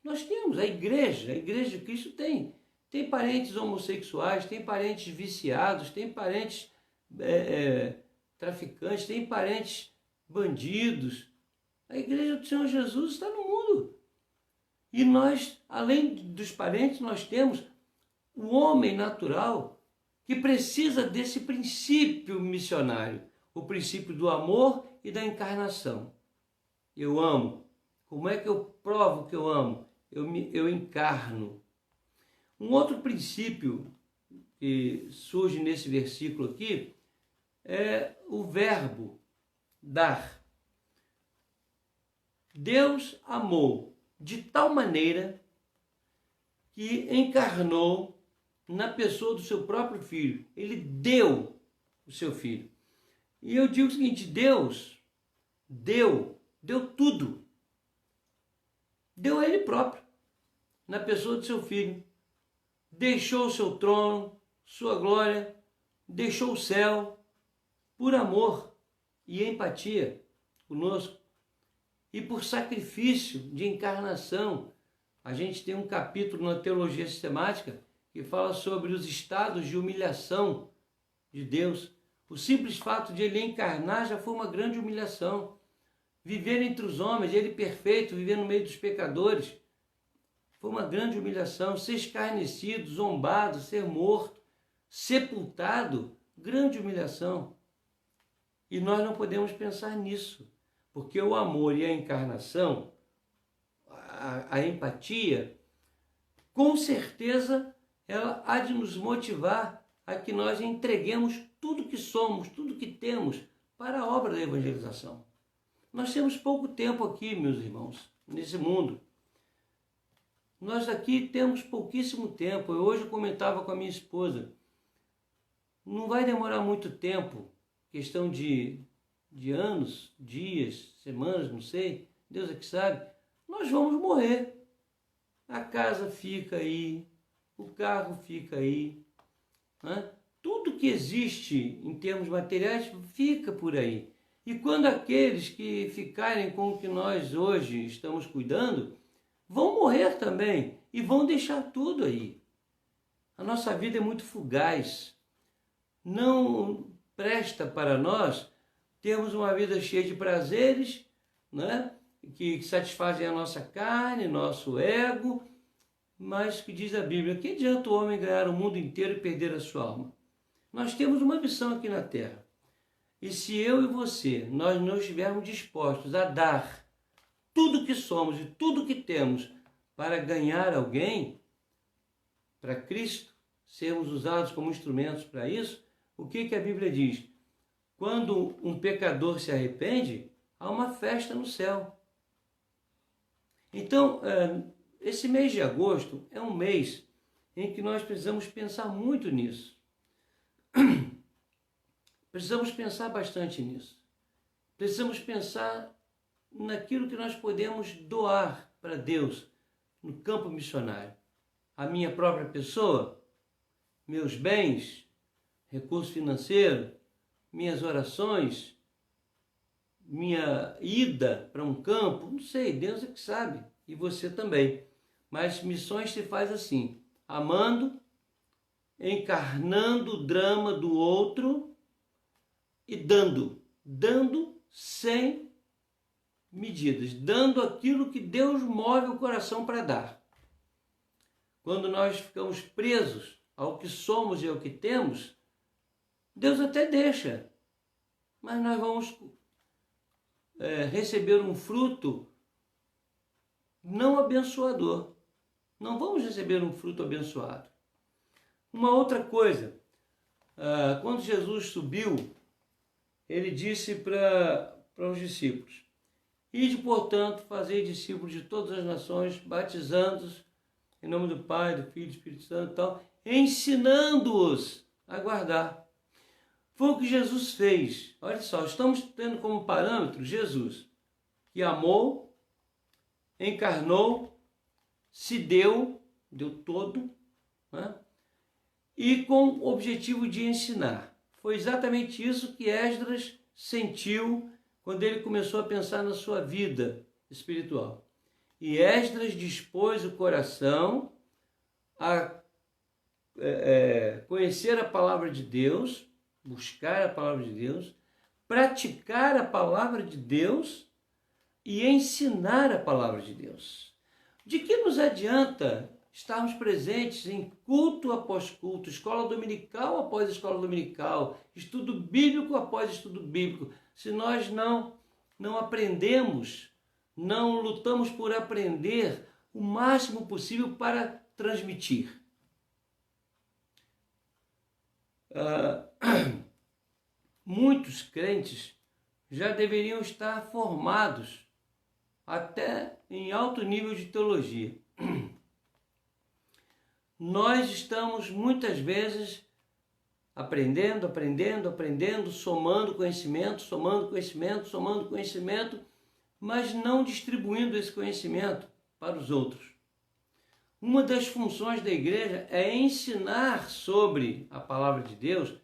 Nós temos, a Igreja de Cristo tem parentes homossexuais, tem parentes viciados, tem parentes traficantes, tem parentes bandidos. A Igreja do Senhor Jesus está no mundo. E nós, além dos parentes, nós temos o homem natural que precisa desse princípio missionário, o princípio do amor e da encarnação. Eu amo. Como é que eu provo que eu amo? Eu encarno. Um outro princípio que surge nesse versículo aqui é o verbo dar. Deus amou de tal maneira que encarnou na pessoa do seu próprio filho. Ele deu o seu filho. E eu digo o seguinte, Deus deu tudo. Deu a ele próprio, na pessoa do seu filho. Deixou o seu trono, sua glória, deixou o céu, por amor e empatia conosco. E por sacrifício de encarnação. A gente tem um capítulo na Teologia Sistemática que fala sobre os estados de humilhação de Deus. O simples fato de ele encarnar já foi uma grande humilhação. Viver entre os homens, ele perfeito, viver no meio dos pecadores, foi uma grande humilhação. Ser escarnecido, zombado, ser morto, sepultado, grande humilhação. E nós não podemos pensar nisso, porque o amor e a encarnação, a empatia, com certeza ela há de nos motivar a que nós entreguemos tudo que somos, tudo que temos para a obra da evangelização. Nós temos pouco tempo aqui, meus irmãos, nesse mundo. Nós aqui temos pouquíssimo tempo. Eu hoje comentava com a minha esposa, não vai demorar muito tempo, questão de anos, dias, semanas, não sei, Deus é que sabe, nós vamos morrer. A casa fica aí, o carro fica aí, né? Tudo que existe em termos materiais fica por aí. E quando aqueles que ficarem com o que nós hoje estamos cuidando, vão morrer também e vão deixar tudo aí. A nossa vida é muito fugaz. Não presta para nós termos uma vida cheia de prazeres, né? Que satisfazem a nossa carne, nosso ego, mas que diz a Bíblia, que adianta o homem ganhar o mundo inteiro e perder a sua alma? Nós temos uma missão aqui na Terra. E se eu e você, nós não estivermos dispostos a dar tudo que somos e tudo que temos para ganhar alguém, para Cristo, sermos usados como instrumentos para isso, o que a Bíblia diz? Quando um pecador se arrepende, há uma festa no céu. Então, esse mês de agosto é um mês em que nós precisamos pensar muito nisso. Precisamos pensar bastante nisso. Precisamos pensar naquilo que nós podemos doar para Deus no campo missionário. A minha própria pessoa, meus bens, recurso financeiro, minhas orações, minha ida para um campo, não sei, Deus é que sabe, e você também. Mas missões se faz assim, amando, encarnando o drama do outro e dando sem medidas, dando aquilo que Deus move o coração para dar. Quando nós ficamos presos ao que somos e ao que temos, Deus até deixa, mas nós vamos receber um fruto não abençoador. Não vamos receber um fruto abençoado. Uma outra coisa, quando Jesus subiu, ele disse para os discípulos: ide, portanto, fazei discípulos de todas as nações, batizando-os em nome do Pai, do Filho e do Espírito Santo e tal, ensinando-os a guardar. Foi o que Jesus fez. Olha só, estamos tendo como parâmetro Jesus, que amou, encarnou, se deu todo, né? E com o objetivo de ensinar. Foi exatamente isso que Esdras sentiu quando ele começou a pensar na sua vida espiritual. E Esdras dispôs o coração a conhecer a palavra de Deus, buscar a palavra de Deus, praticar a palavra de Deus e ensinar a palavra de Deus. De que nos adianta estarmos presentes em culto após culto, escola dominical após escola dominical, estudo bíblico após estudo bíblico, se nós não aprendemos, não lutamos por aprender o máximo possível para transmitir? Muitos crentes já deveriam estar formados até em alto nível de teologia. Nós estamos muitas vezes aprendendo, somando conhecimento, mas não distribuindo esse conhecimento para os outros. Uma das funções da igreja é ensinar sobre a palavra de Deus,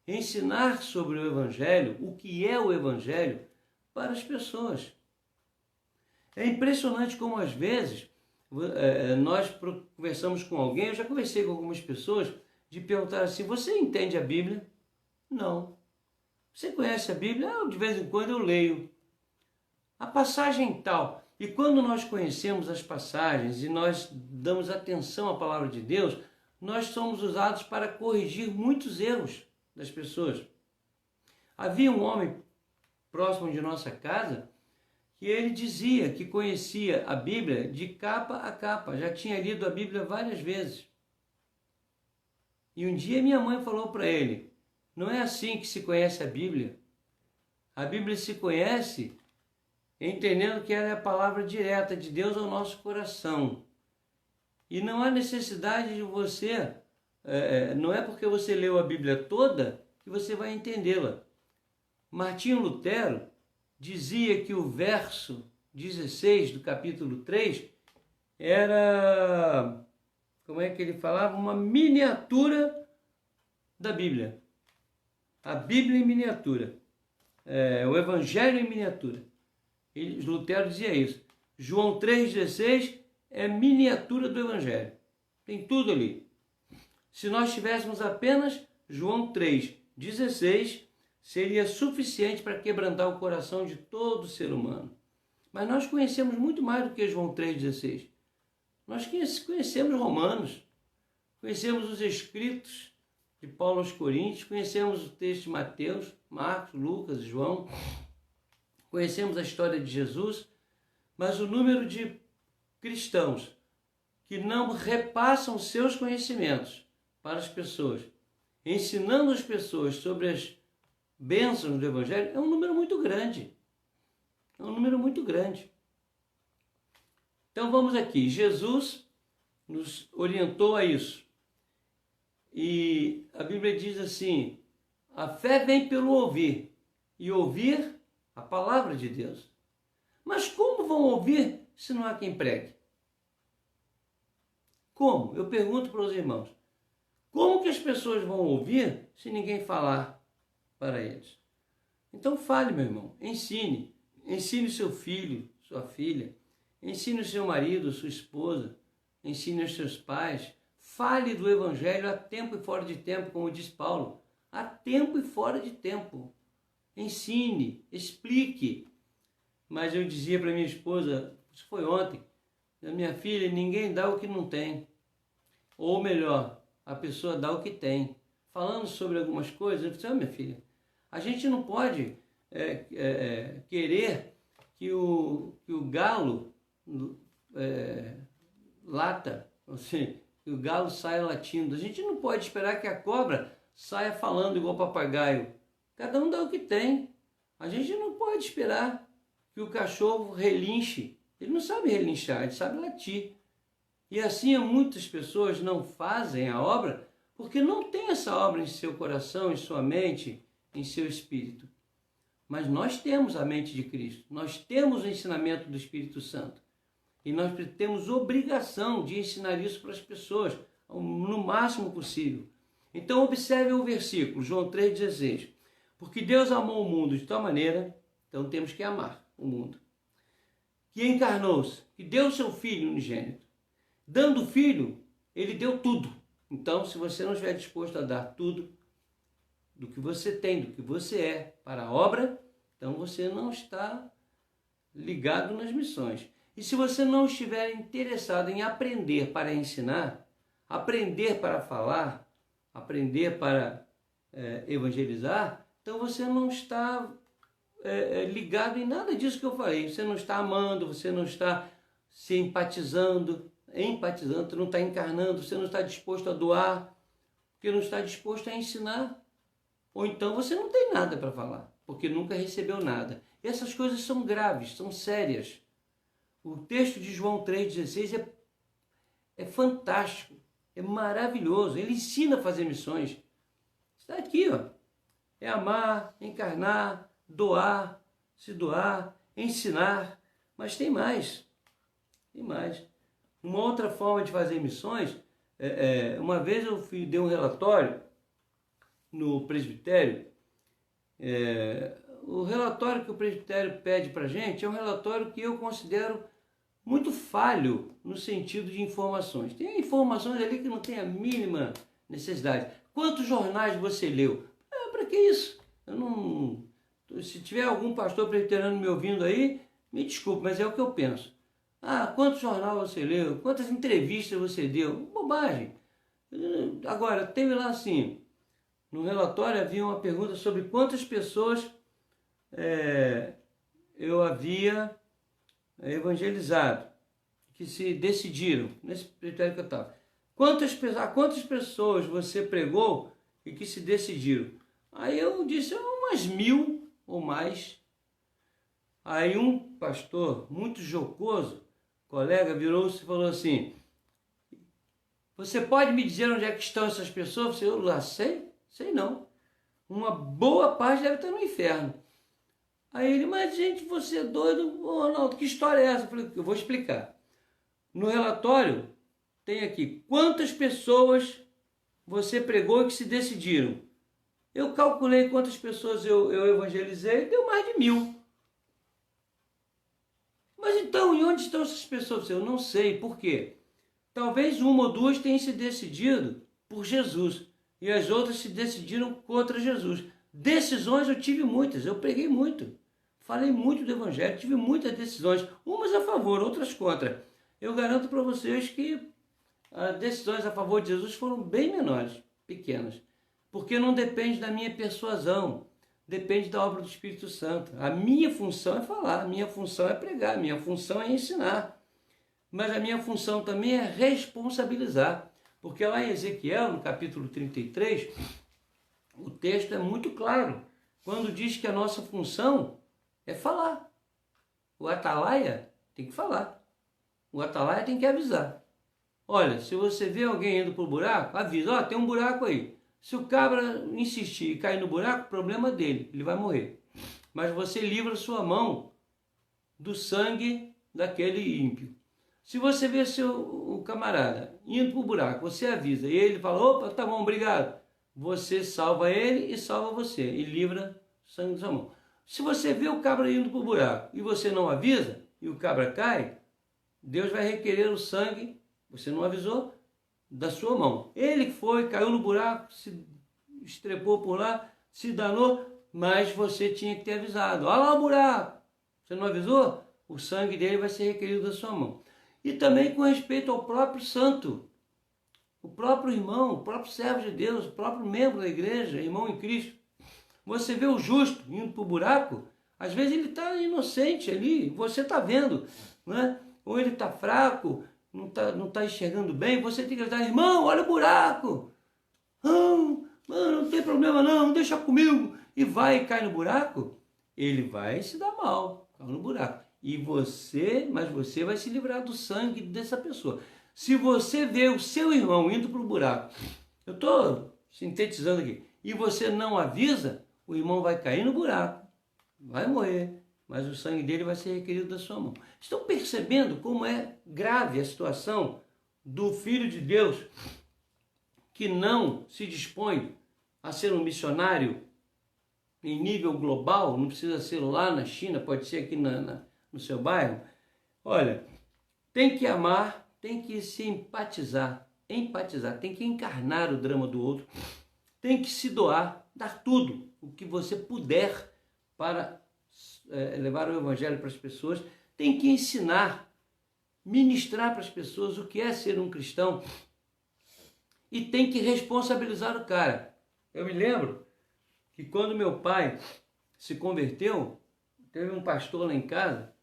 ensinar sobre o Evangelho, o que é o Evangelho, para as pessoas. É impressionante como às vezes nós conversamos com alguém, eu já conversei com algumas pessoas, de perguntar assim: você entende a Bíblia? Não. Você conhece a Bíblia? De vez em quando eu leio. A passagem tal. E quando nós conhecemos as passagens e nós damos atenção à palavra de Deus, nós somos usados para corrigir muitos erros das pessoas. Havia um homem próximo de nossa casa que ele dizia que conhecia a Bíblia de capa a capa, já tinha lido a Bíblia várias vezes. E um dia minha mãe falou para ele: não é assim que se conhece a Bíblia. A Bíblia se conhece entendendo que ela é a palavra direta de Deus ao nosso coração. E não há necessidade de você, não é porque você leu a Bíblia toda que você vai entendê-la. Martinho Lutero dizia que o verso 16 do capítulo 3 era, como é que ele falava? Uma miniatura da Bíblia. A Bíblia em miniatura. O Evangelho em miniatura. Lutero dizia isso. João 3,16 é miniatura do Evangelho. Tem tudo ali. Se nós tivéssemos apenas João 3,16, seria suficiente para quebrantar o coração de todo ser humano. Mas nós conhecemos muito mais do que João 3,16. Nós conhecemos Romanos, conhecemos os escritos de Paulo aos Coríntios, conhecemos o texto de Mateus, Marcos, Lucas, João, conhecemos a história de Jesus, mas o número de cristãos que não repassam seus conhecimentos para as pessoas, ensinando as pessoas sobre as bênçãos do Evangelho, é um número muito grande. É um número muito grande. Então vamos aqui. Jesus nos orientou a isso. E a Bíblia diz assim: a fé vem pelo ouvir, e ouvir a palavra de Deus. Mas como vão ouvir se não há quem pregue? Como? Eu pergunto para os irmãos. Como que as pessoas vão ouvir se ninguém falar para eles? Então fale, meu irmão, ensine. Ensine o seu filho, sua filha. Ensine o seu marido, sua esposa. Ensine os seus pais. Fale do Evangelho a tempo e fora de tempo, como diz Paulo. A tempo e fora de tempo. Ensine, explique. Mas eu dizia para minha esposa, isso foi ontem, minha filha, ninguém dá o que não tem. Ou melhor, a pessoa dá o que tem. Falando sobre algumas coisas, eu disse, minha filha, a gente não pode querer que o galo lata, assim, que o galo saia latindo. A gente não pode esperar que a cobra saia falando igual papagaio. Cada um dá o que tem. A gente não pode esperar que o cachorro relinche. Ele não sabe relinchar, ele sabe latir. E assim muitas pessoas não fazem a obra porque não tem essa obra em seu coração, em sua mente, em seu espírito. Mas nós temos a mente de Cristo, nós temos o ensinamento do Espírito Santo. E nós temos obrigação de ensinar isso para as pessoas, no máximo possível. Então observe o versículo, João 3,16. Porque Deus amou o mundo de tal maneira, então temos que amar o mundo, que encarnou-se, que deu seu Filho unigênito. Dando o Filho, ele deu tudo. Então, se você não estiver disposto a dar tudo do que você tem, do que você é para a obra, então você não está ligado nas missões. E se você não estiver interessado em aprender para ensinar, aprender para falar, aprender para evangelizar, então você não está ligado em nada disso que eu falei. Você não está amando, você não está se empatizando, você não está encarnando, você não está disposto a doar, porque não está disposto a ensinar. Ou então você não tem nada para falar, porque nunca recebeu nada. E essas coisas são graves, são sérias. O texto de João 3,16 é fantástico, é maravilhoso. Ele ensina a fazer missões. Está aqui, ó. É amar, encarnar, doar, se doar, ensinar. Mas tem mais. Tem mais. Uma outra forma de fazer missões, uma vez eu dei um relatório no presbitério. O relatório que o presbitério pede para a gente é um relatório que eu considero muito falho no sentido de informações. Tem informações ali que não tem a mínima necessidade. Quantos jornais você leu? Para que isso? Eu não... Se tiver algum pastor presbiteriano me ouvindo aí, me desculpe, mas é o que eu penso. Quantos jornais você leu? Quantas entrevistas você deu? Bobagem. Agora, teve lá assim, no relatório havia uma pergunta sobre quantas pessoas eu havia evangelizado, que se decidiram, nesse critério que eu estava. Quantas pessoas você pregou e que se decidiram? Aí eu disse, umas 1000 ou mais. Aí um pastor, muito jocoso, colega, virou-se e falou assim, você pode me dizer onde é que estão essas pessoas? Eu lá, sei não. Uma boa parte deve estar no inferno. Aí ele, mas gente, você é doido? Ô, Ronaldo, que história é essa? Eu falei, eu vou explicar. No relatório, tem aqui, quantas pessoas você pregou e que se decidiram? Eu calculei quantas pessoas eu evangelizei, deu mais de 1000. Mas então, e onde estão essas pessoas? Eu não sei, por quê? Talvez uma ou duas tenham se decidido por Jesus e as outras se decidiram contra Jesus. Decisões eu tive muitas, eu preguei muito, falei muito do Evangelho, tive muitas decisões, umas a favor, outras contra. Eu garanto para vocês que as decisões a favor de Jesus foram bem menores, pequenas, porque não depende da minha persuasão, depende da obra do Espírito Santo. A minha função é falar, a minha função é pregar, a minha função é ensinar. mas a minha função também é responsabilizar. Porque lá em Ezequiel, no capítulo 33, o texto é muito claro, quando diz que a nossa função é falar. O atalaia tem que falar. O atalaia tem que avisar. Olha, se você vê alguém indo para o buraco, avisa, ó, tem um buraco aí. Se o cabra insistir e cair no buraco, problema dele, ele vai morrer. Mas você livra sua mão do sangue daquele ímpio. Se você vê o camarada indo para o buraco, você avisa, e ele fala, opa, tá bom, obrigado. Você salva ele e salva você, e livra o sangue da sua mão. Se você vê o cabra indo para o buraco e você não avisa, e o cabra cai, Deus vai requerer o sangue, você não avisou, da sua mão. Ele foi, caiu no buraco, se estrepou por lá, se danou, mas você tinha que ter avisado. Olha lá o buraco, você não avisou? O sangue dele vai ser requerido da sua mão. E também com respeito ao próprio santo, o próprio irmão, o próprio servo de Deus, o próprio membro da igreja, irmão em Cristo. Você vê o justo indo para o buraco, às vezes ele está inocente ali, você está vendo, né? Ou ele está fraco, não tá enxergando bem, você tem que gritar, irmão, olha o buraco. Mano, não tem problema não, deixa comigo. E vai e cai no buraco, ele vai se dar mal, cai no buraco. Mas você vai se livrar do sangue dessa pessoa. Se você vê o seu irmão indo para o buraco, eu estou sintetizando aqui, e você não avisa, o irmão vai cair no buraco, vai morrer, mas o sangue dele vai ser requerido da sua mão. Estão percebendo como é grave a situação do Filho de Deus que não se dispõe a ser um missionário em nível global, não precisa ser lá na China, pode ser aqui no seu bairro? Olha, tem que amar, tem que se empatizar, tem que encarnar o drama do outro, tem que se doar, dar tudo o que você puder para levar o evangelho para as pessoas, tem que ensinar, ministrar para as pessoas o que é ser um cristão e tem que responsabilizar o cara. Eu me lembro que quando meu pai se converteu, teve um pastor lá em casa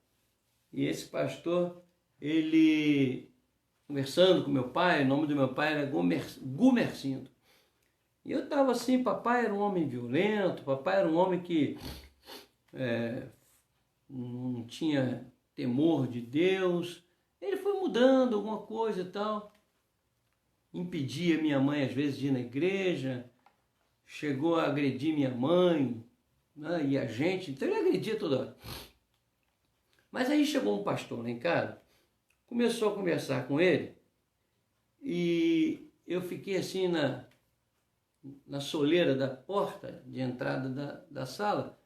e esse pastor, ele conversando com meu pai, o nome do meu pai era Gumercindo. E eu estava assim, papai era um homem violento, papai era um homem que não tinha temor de Deus. Ele foi mudando alguma coisa e tal. Impedia minha mãe às vezes de ir na igreja. Chegou a agredir minha mãe, né, e a gente. Então ele agredia toda hora. Mas aí chegou um pastor lá em casa, começou a conversar com ele. E eu fiquei assim na soleira da porta de entrada da sala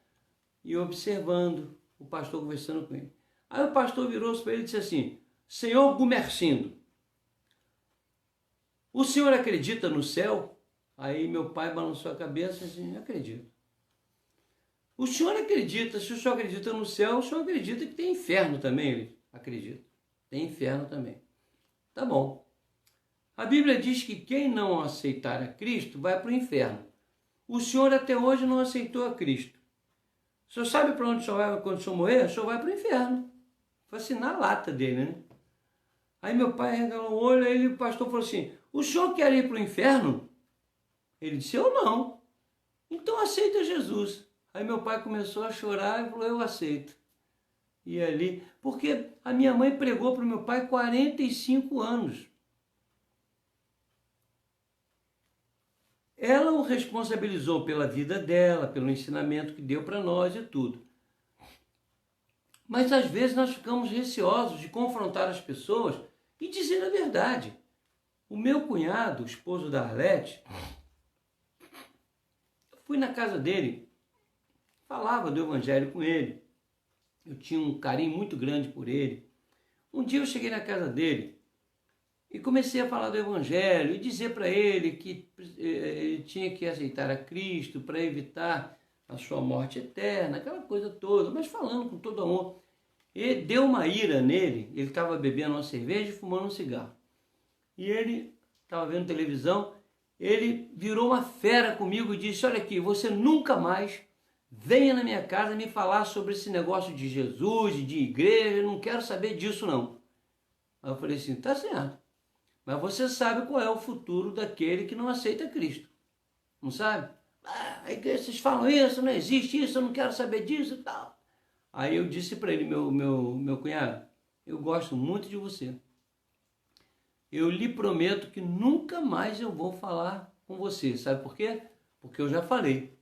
e observando o pastor conversando com ele. Aí o pastor virou-se para ele e disse assim: Senhor Gumercindo, o senhor acredita no céu? Aí meu pai balançou a cabeça e disse assim: acredito. O senhor acredita, se o senhor acredita no céu, o senhor acredita que tem inferno também? Ele acredita, tem inferno também. Tá bom. A Bíblia diz que quem não aceitar a Cristo vai para o inferno. O senhor até hoje não aceitou a Cristo. O senhor sabe para onde o senhor vai quando o senhor morrer? O senhor vai para o inferno. Foi assim na lata dele, né? Aí meu pai regalou o olho, aí o pastor falou assim: o senhor quer ir para o inferno? Ele disse: eu não. Então aceita Jesus. Aí meu pai começou a chorar e falou: eu aceito. E ali, porque a minha mãe pregou para o meu pai 45 anos. Ela o responsabilizou pela vida dela, pelo ensinamento que deu para nós e tudo. Mas às vezes nós ficamos receosos de confrontar as pessoas e dizer a verdade. O meu cunhado, o esposo da Arlete, eu fui na casa dele, falava do evangelho com ele. Eu tinha um carinho muito grande por ele. Um dia eu cheguei na casa dele e comecei a falar do evangelho e dizer para ele que ele tinha que aceitar a Cristo para evitar a sua morte eterna, aquela coisa toda, mas falando com todo amor. E deu uma ira nele, ele estava bebendo uma cerveja e fumando um cigarro. E ele estava vendo televisão, ele virou uma fera comigo e disse: olha aqui, você nunca mais venha na minha casa me falar sobre esse negócio de Jesus, de igreja, eu não quero saber disso não. Aí eu falei assim, tá certo. Mas você sabe qual é o futuro daquele que não aceita Cristo. Não sabe? Ah, a igreja, vocês falam isso, não existe isso, eu não quero saber disso e tal. Aí eu disse para ele, meu cunhado, eu gosto muito de você. Eu lhe prometo que nunca mais eu vou falar com você. Sabe por quê? Porque eu já falei.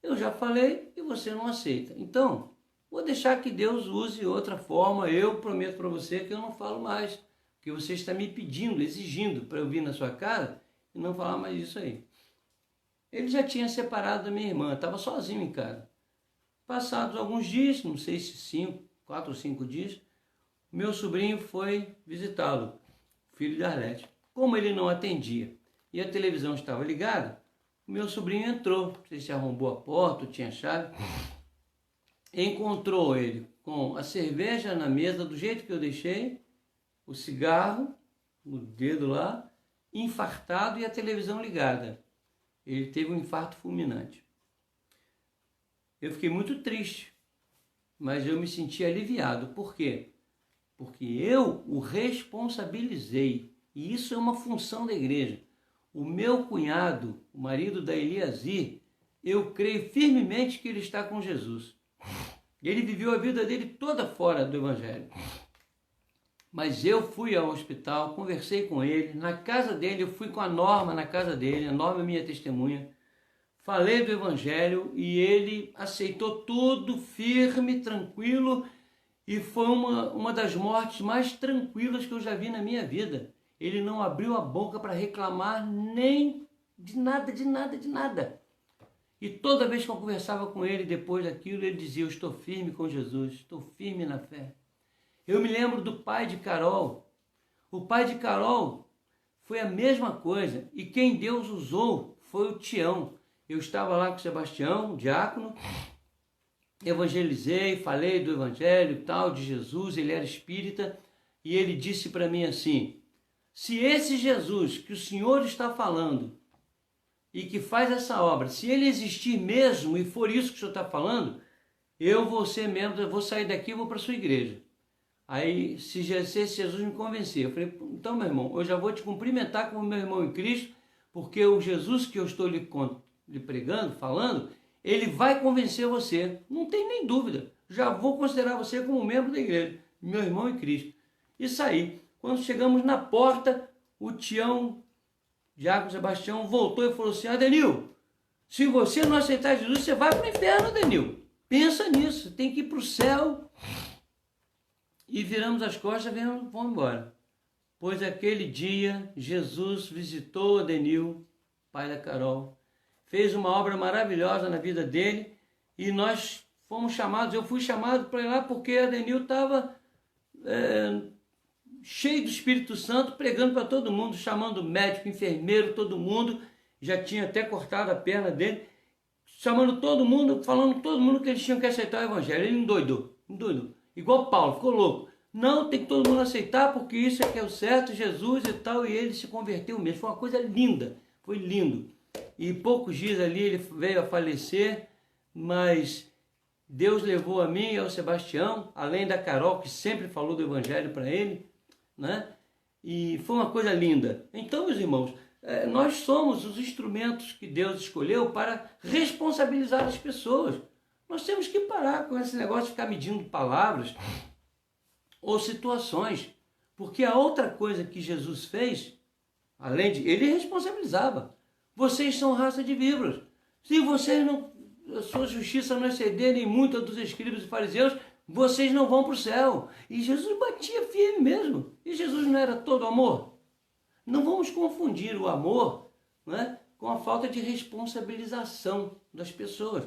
Eu já falei e você não aceita. Então, vou deixar que Deus use outra forma. Eu prometo para você que eu não falo mais. Porque você está me pedindo, exigindo para eu vir na sua casa e não falar mais isso aí. Ele já tinha separado da minha irmã, estava sozinho em casa. Passados alguns dias, não sei se 4 ou 5 dias, meu sobrinho foi visitá-lo, filho de Arlete. Como ele não atendia e a televisão estava ligada, o meu sobrinho entrou, não sei se arrombou a porta ou tinha chave, encontrou ele com a cerveja na mesa do jeito que eu deixei, o cigarro no dedo lá, infartado e a televisão ligada. Ele teve um infarto fulminante. Eu fiquei muito triste, mas eu me senti aliviado. Por quê? Porque eu o responsabilizei. E isso é uma função da igreja. O meu cunhado, o marido da Eliasir, eu creio firmemente que ele está com Jesus. Ele viveu a vida dele toda fora do Evangelho. Mas eu fui ao hospital, conversei com ele, na casa dele, eu fui com a Norma na casa dele, a Norma é minha testemunha, falei do Evangelho e ele aceitou tudo firme, tranquilo, e foi uma das mortes mais tranquilas que eu já vi na minha vida. Ele não abriu a boca para reclamar nem de nada, de nada, de nada. E toda vez que eu conversava com ele depois daquilo, ele dizia, eu estou firme com Jesus, estou firme na fé. Eu me lembro do pai de Carol. O pai de Carol foi a mesma coisa. E quem Deus usou foi o Tião. Eu estava lá com o Sebastião, diácono, evangelizei, falei do evangelho e tal, de Jesus, ele era espírita, e ele disse para mim assim, se esse Jesus que o Senhor está falando e que faz essa obra, se ele existir mesmo e for isso que o Senhor está falando, eu vou ser membro, eu vou sair daqui e vou para a sua igreja. Aí, se Jesus me convencer, eu falei, então, meu irmão, eu já vou te cumprimentar como meu irmão em Cristo, porque o Jesus que eu estou lhe pregando, falando, ele vai convencer você, não tem nem dúvida, já vou considerar você como membro da igreja, meu irmão em Cristo. E saí. Quando chegamos na porta, o Tião, Diácono Sebastião, voltou e falou assim, Adenil, se você não aceitar Jesus, você vai para o inferno, Adenil. Pensa nisso, tem que ir para o céu. E viramos as costas e vamos embora. Pois aquele dia, Jesus visitou Adenil, pai da Carol, fez uma obra maravilhosa na vida dele e nós fomos chamados, eu fui chamado para ir lá porque Adenil estava cheio do Espírito Santo, pregando para todo mundo, chamando médico, enfermeiro, todo mundo, já tinha até cortado a perna dele, chamando todo mundo, falando todo mundo que eles tinham que aceitar o Evangelho. Ele endoidou. Igual Paulo, ficou louco. Não, tem que todo mundo aceitar porque isso é que é o certo, Jesus e tal, e ele se converteu mesmo. Foi uma coisa linda, foi lindo. E poucos dias ali ele veio a falecer, mas Deus levou a mim e ao Sebastião, além da Carol, que sempre falou do Evangelho para ele, né? E foi uma coisa linda. Então, meus irmãos, nós somos os instrumentos que Deus escolheu para responsabilizar as pessoas. Nós temos que parar com esse negócio de ficar medindo palavras ou situações, porque a outra coisa que Jesus fez, além de... ele responsabilizava. Vocês são raça de víboras. Se vocês não... a sua justiça não excederem muito a dos escribas e fariseus, vocês não vão para o céu. E Jesus batia firme mesmo. E Jesus não era todo amor? Não vamos confundir o amor, né, com a falta de responsabilização das pessoas.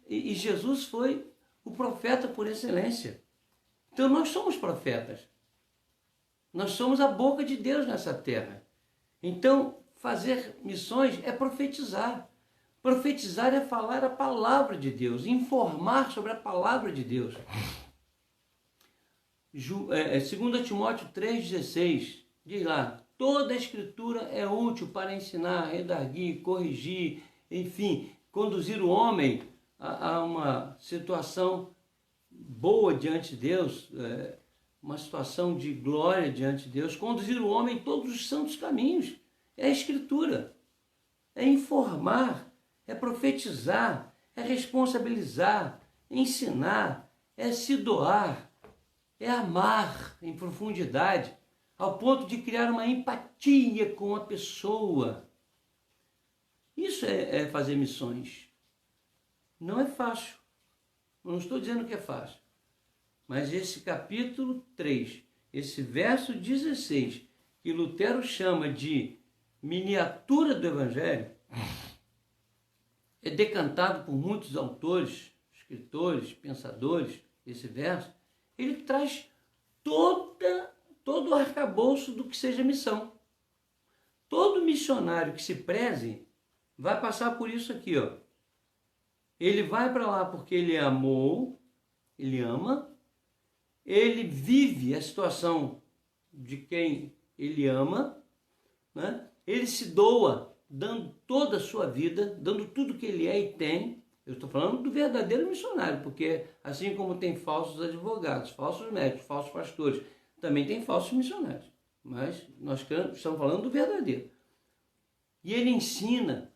E Jesus foi o profeta por excelência. Então nós somos profetas. Nós somos a boca de Deus nessa terra. Então fazer missões é profetizar. Profetizar é falar a palavra de Deus, informar sobre a palavra de Deus. 2 Timóteo 3,16 diz lá, toda a escritura é útil para ensinar, redarguir, corrigir, enfim, conduzir o homem a uma situação boa diante de Deus, uma situação de glória diante de Deus, conduzir o homem em todos os santos caminhos. É a Escritura, é informar, é profetizar, é responsabilizar, é ensinar, é se doar, é amar em profundidade, ao ponto de criar uma empatia com a pessoa. Isso é fazer missões. Não é fácil. Não estou dizendo que é fácil. Mas esse capítulo 3, esse verso 16, que Lutero chama de miniatura do Evangelho, é decantado por muitos autores, escritores, pensadores, esse verso, ele traz todo o arcabouço do que seja missão. Todo missionário que se preze vai passar por isso aqui, ó. Ele vai para lá porque ele amou, ele ama, ele vive a situação de quem ele ama, né? Ele se doa, dando toda a sua vida, dando tudo que ele é e tem. Eu estou falando do verdadeiro missionário, porque assim como tem falsos advogados, falsos médicos, falsos pastores, também tem falsos missionários. Mas nós estamos falando do verdadeiro. E ele ensina,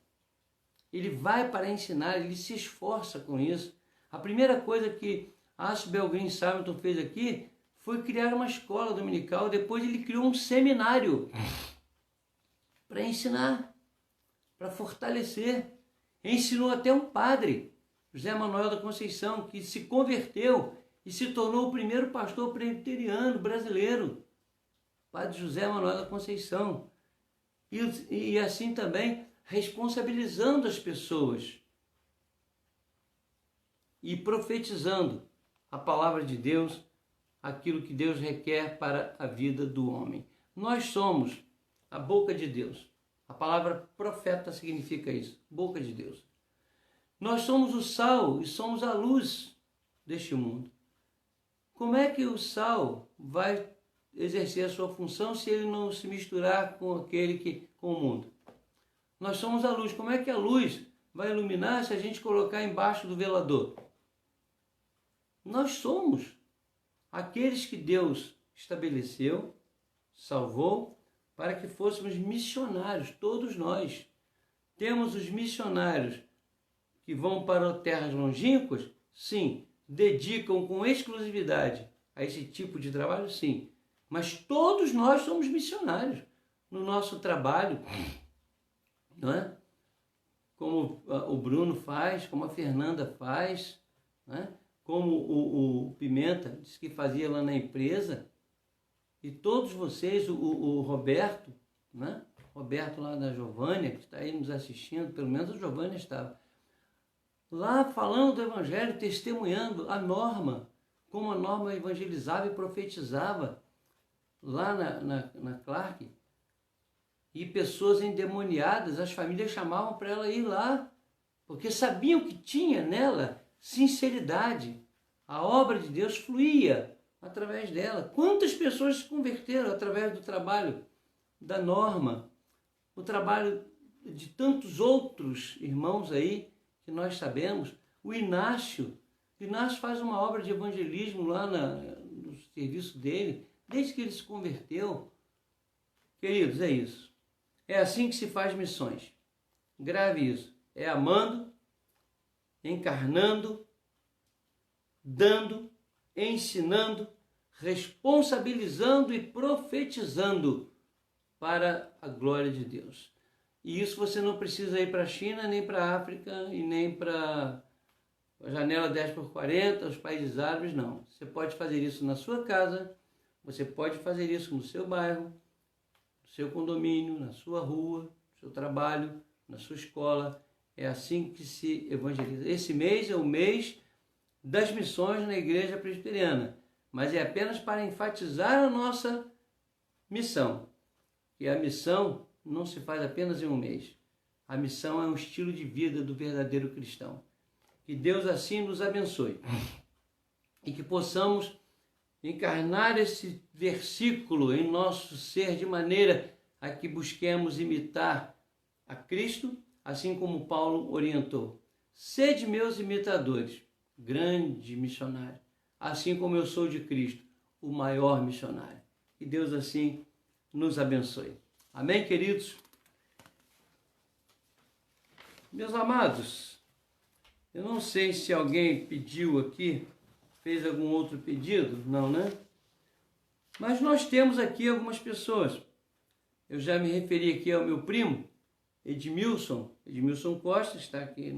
ele vai para ensinar, ele se esforça com isso. A primeira coisa que Ashbel Green Simon fez aqui foi criar uma escola dominical. Depois ele criou um seminário para ensinar, para fortalecer. Ensinou até um padre, José Manuel da Conceição, que se converteu e se tornou o primeiro pastor presbiteriano brasileiro. Padre José Manuel da Conceição. E assim também responsabilizando as pessoas e profetizando a palavra de Deus, aquilo que Deus requer para a vida do homem. Nós somos a boca de Deus. A palavra profeta significa isso, boca de Deus. Nós somos o sal e somos a luz deste mundo. Como é que o sal vai exercer a sua função se ele não se misturar com com o mundo? Nós somos a luz. Como é que a luz vai iluminar se a gente colocar embaixo do velador? Nós somos aqueles que Deus estabeleceu, salvou, para que fôssemos missionários, todos nós. Temos os missionários que vão para terras longínquas? Sim. Dedicam com exclusividade a esse tipo de trabalho? Sim. Mas todos nós somos missionários no nosso trabalho, não é? Como o Bruno faz, como a Fernanda faz, não é? Como o Pimenta disse que fazia lá na empresa. E todos vocês, o Roberto, né? Roberto lá da Giovânia, que está aí nos assistindo, pelo menos a Giovânia estava lá falando do Evangelho, testemunhando a Norma, como a Norma evangelizava e profetizava lá na Clark. E pessoas endemoniadas, as famílias chamavam para ela ir lá, porque sabiam que tinha nela sinceridade. A obra de Deus fluía através dela. Quantas pessoas se converteram através do trabalho da Norma, o trabalho de tantos outros irmãos aí que nós sabemos. O Inácio faz uma obra de evangelismo lá no serviço dele, desde que ele se converteu. Queridos, é isso. É assim que se faz missões. Grave isso. É amando, encarnando, dando, ensinando, responsabilizando e profetizando para a glória de Deus. E isso você não precisa ir para a China, nem para a África e nem para a janela 10x40, os países árabes, não. Você pode fazer isso na sua casa, você pode fazer isso no seu bairro, no seu condomínio, na sua rua, no seu trabalho, na sua escola. É assim que se evangeliza. Esse mês é o mês das missões na Igreja Presbiteriana, mas é apenas para enfatizar a nossa missão. E a missão não se faz apenas em um mês. A missão é um estilo de vida do verdadeiro cristão. Que Deus assim nos abençoe e que possamos encarnar esse versículo em nosso ser de maneira a que busquemos imitar a Cristo, assim como Paulo orientou. Sede meus imitadores, grande missionário, assim como eu sou de Cristo. o maior missionário. Que Deus assim nos abençoe. Amém, queridos? Meus amados, eu não sei se alguém pediu aqui, fez algum outro pedido, não, né? Mas nós temos aqui algumas pessoas. Eu já me referi aqui ao meu primo, Edmilson Costa, está aqui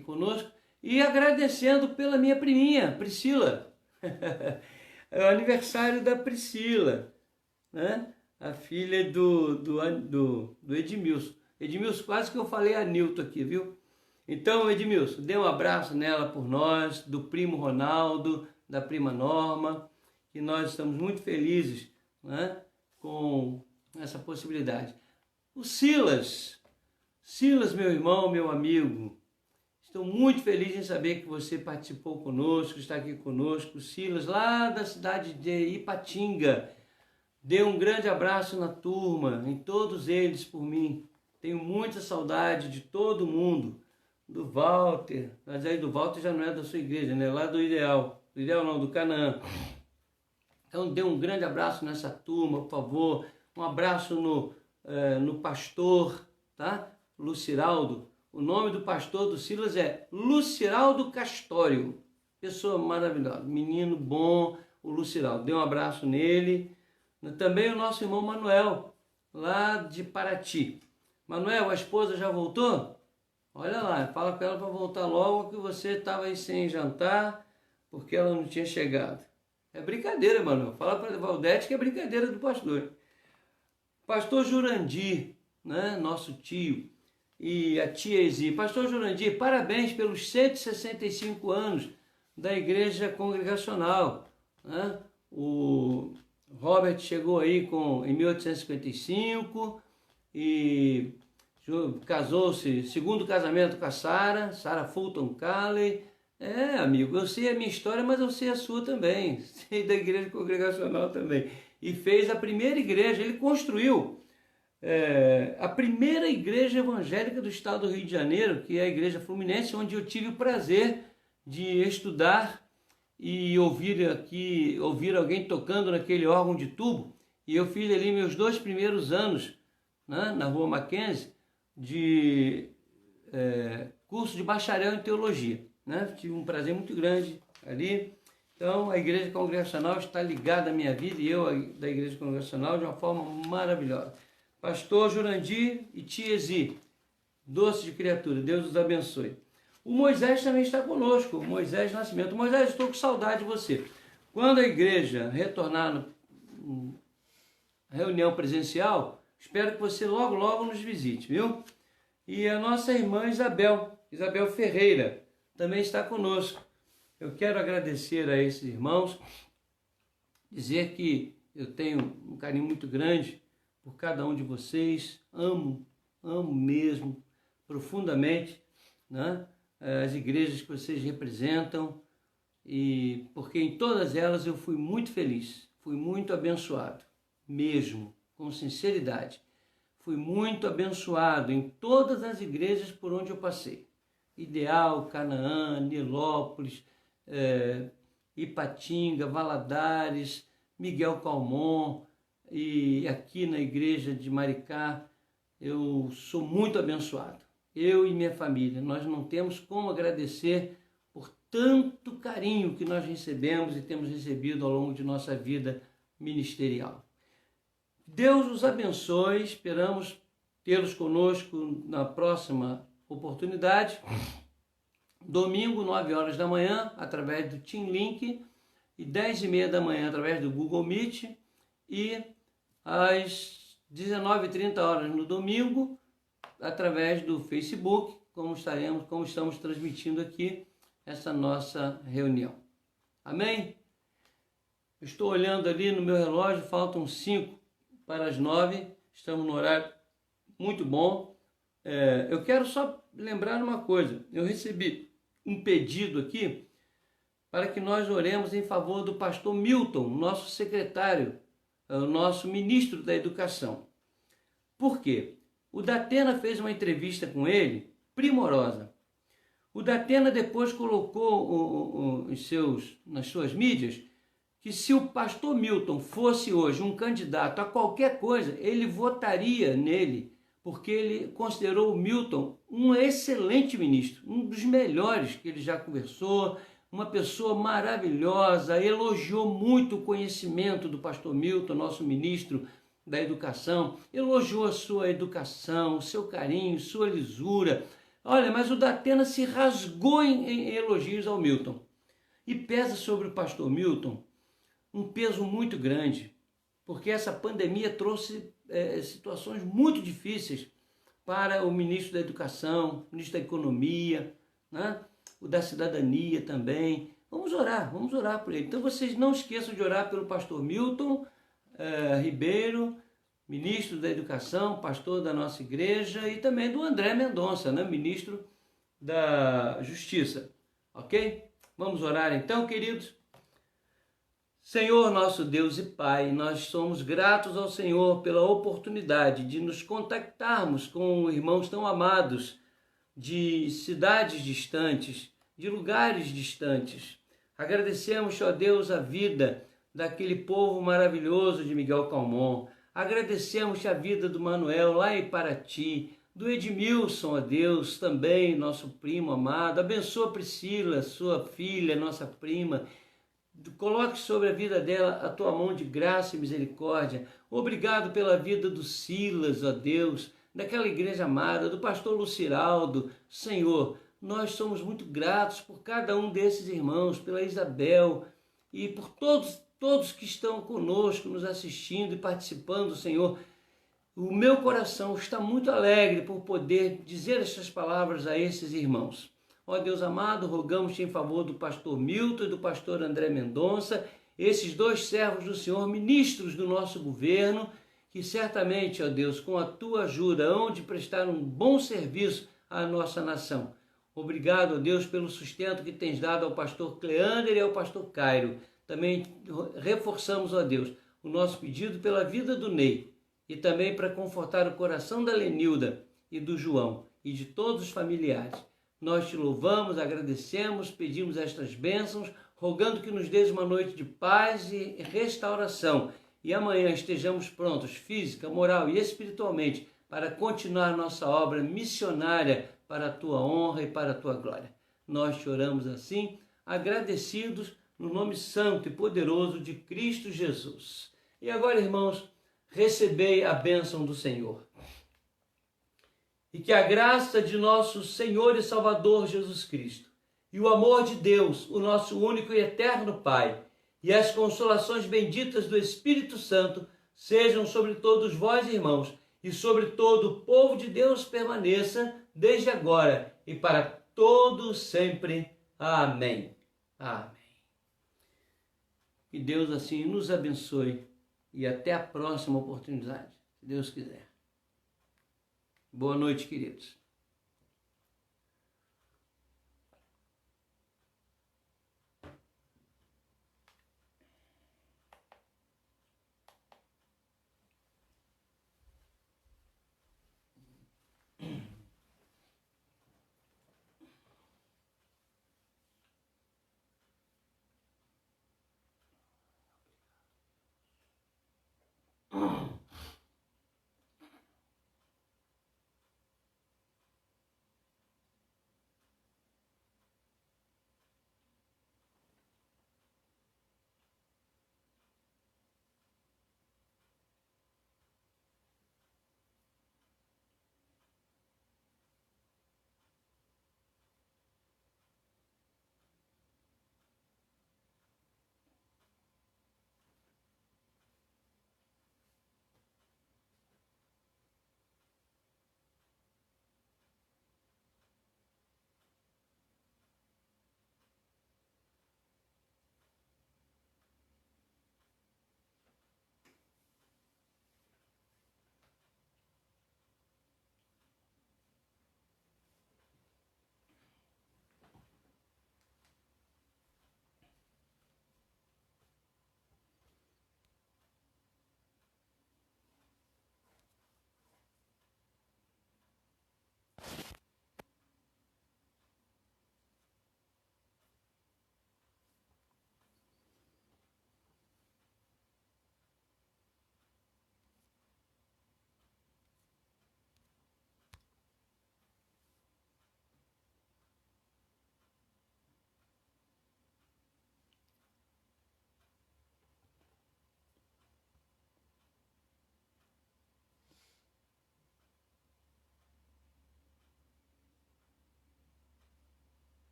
conosco, e agradecendo pela minha priminha, Priscila. É o aniversário da Priscila, né? A filha do Edmilson. Edmilson, quase que eu falei a Nilton aqui, viu? Então, Edmilson, dê um abraço nela por nós, do primo Ronaldo, da prima Norma, que nós estamos muito felizes, né, com essa possibilidade. O Silas, meu irmão, meu amigo, estou muito feliz em saber que você participou conosco, está aqui conosco. O Silas, lá da cidade de Ipatinga, dê um grande abraço na turma, em todos eles por mim. Tenho muita saudade de todo mundo, do Walter, mas aí do Walter já não é da sua igreja, né? Lá do Ideal não, do Canaã. Então dê um grande abraço nessa turma, por favor. Um abraço no pastor, tá? Luciraldo. O nome do pastor do Silas é Luciraldo Castório. Pessoa maravilhosa, menino bom, o Luciraldo. Dê um abraço nele. Também o nosso irmão Manuel, lá de Paraty. Manuel, a esposa já voltou? Olha lá, fala para ela para voltar logo, que você estava aí sem jantar, porque ela não tinha chegado. É brincadeira, Manuel. Fala para a Valdete que é brincadeira do pastor. Pastor Jurandir, né, nosso tio, e a tia Ezi. Pastor Jurandir, parabéns pelos 165 anos da Igreja Congregacional, né? O Robert chegou aí em 1855 e casou-se, segundo casamento com a Sarah Fulton Calley. Amigo, eu sei a minha história, mas eu sei a sua também, sei da Igreja Congregacional também. E fez a primeira igreja, ele construiu a primeira igreja evangélica do estado do Rio de Janeiro, que é a Igreja Fluminense, onde eu tive o prazer de estudar e ouvir alguém tocando naquele órgão de tubo. E eu fiz ali meus 2 primeiros anos, né, na Rua Mackenzie, de curso de bacharel em teologia, né? Tive um prazer muito grande ali. Então a Igreja Congregacional está ligada à minha vida e eu da Igreja Congregacional de uma forma maravilhosa. Pastor Jurandir e tia Ezi, doce de criatura, Deus os abençoe. O Moisés também está conosco, o Moisés Nascimento. Moisés, estou com saudade de você. Quando a igreja retornar na reunião presencial, espero que você logo, logo nos visite, viu? E a nossa irmã Isabel Ferreira, também está conosco. Eu quero agradecer a esses irmãos, dizer que eu tenho um carinho muito grande por cada um de vocês, amo mesmo, profundamente, né, as igrejas que vocês representam, e porque em todas elas eu fui muito feliz, fui muito abençoado, mesmo, com sinceridade. Fui muito abençoado em todas as igrejas por onde eu passei. Ideal, Canaã, Nilópolis, Ipatinga, Valadares, Miguel Calmon, e aqui na igreja de Maricá, eu sou muito abençoado. Eu e minha família, nós não temos como agradecer por tanto carinho que nós recebemos e temos recebido ao longo de nossa vida ministerial. Deus os abençoe, esperamos tê-los conosco na próxima oportunidade. Domingo, 9 horas da manhã, através do Team Link, e 10h30 da manhã, através do Google Meet, e às 19h30 no domingo, através do Facebook, como estamos transmitindo aqui essa nossa reunião. Amém? Estou olhando ali no meu relógio, faltam 5 para as 9, estamos no horário muito bom. Eu quero só lembrar uma coisa, eu recebi um pedido aqui para que nós oremos em favor do pastor Milton, nosso secretário, o nosso ministro da Educação. Por quê? O Datena fez uma entrevista com ele, primorosa. O Datena depois colocou nas suas mídias que se o pastor Milton fosse hoje um candidato a qualquer coisa, ele votaria nele, porque ele considerou o Milton um excelente ministro, um dos melhores que ele já conversou, uma pessoa maravilhosa, elogiou muito o conhecimento do pastor Milton, nosso ministro da educação, elogiou a sua educação, o seu carinho, sua lisura. Olha, mas o Datena se rasgou em elogios ao Milton. E pesa sobre o pastor Milton um peso muito grande, porque essa pandemia trouxe situações muito difíceis para o ministro da Educação, o ministro da Economia, né? O da Cidadania também. Vamos orar por ele. Então vocês não esqueçam de orar pelo pastor Milton Ribeiro, ministro da Educação, pastor da nossa igreja, e também do André Mendonça, né? Ministro da Justiça. Ok? Vamos orar então, queridos? Senhor, nosso Deus e Pai, nós somos gratos ao Senhor pela oportunidade de nos contactarmos com irmãos tão amados de cidades distantes, de lugares distantes. Agradecemos, ó Deus, a vida daquele povo maravilhoso de Miguel Calmon. Agradecemos a vida do Manuel lá em Paraty, do Edmilson, ó Deus, também nosso primo amado. Abençoa Priscila, sua filha, nossa prima. Coloque sobre a vida dela a tua mão de graça e misericórdia. Obrigado pela vida do Silas, ó Deus, daquela igreja amada, do pastor Luciraldo. Senhor, nós somos muito gratos por cada um desses irmãos, pela Isabel e por todos que estão conosco, nos assistindo e participando, Senhor. O meu coração está muito alegre por poder dizer estas palavras a esses irmãos. Ó Deus amado, rogamos-te em favor do pastor Milton e do pastor André Mendonça, esses dois servos do Senhor, ministros do nosso governo, que certamente, ó Deus, com a tua ajuda, hão de prestar um bom serviço à nossa nação. Obrigado, ó Deus, pelo sustento que tens dado ao pastor Cleander e ao pastor Cairo. Também reforçamos, ó Deus, o nosso pedido pela vida do Ney e também para confortar o coração da Lenilda e do João e de todos os familiares. Nós te louvamos, agradecemos, pedimos estas bênçãos, rogando que nos dês uma noite de paz e restauração. E amanhã estejamos prontos, física, moral e espiritualmente, para continuar nossa obra missionária para a tua honra e para a tua glória. Nós te oramos assim, agradecidos no nome santo e poderoso de Cristo Jesus. E agora, irmãos, recebei a bênção do Senhor. E que a graça de nosso Senhor e Salvador Jesus Cristo, e o amor de Deus, o nosso único e eterno Pai, e as consolações benditas do Espírito Santo, sejam sobre todos vós, irmãos, e sobre todo o povo de Deus permaneça, desde agora e para todo sempre. Amém. Amém. Que Deus assim nos abençoe e até a próxima oportunidade, se Deus quiser. Boa noite, queridos.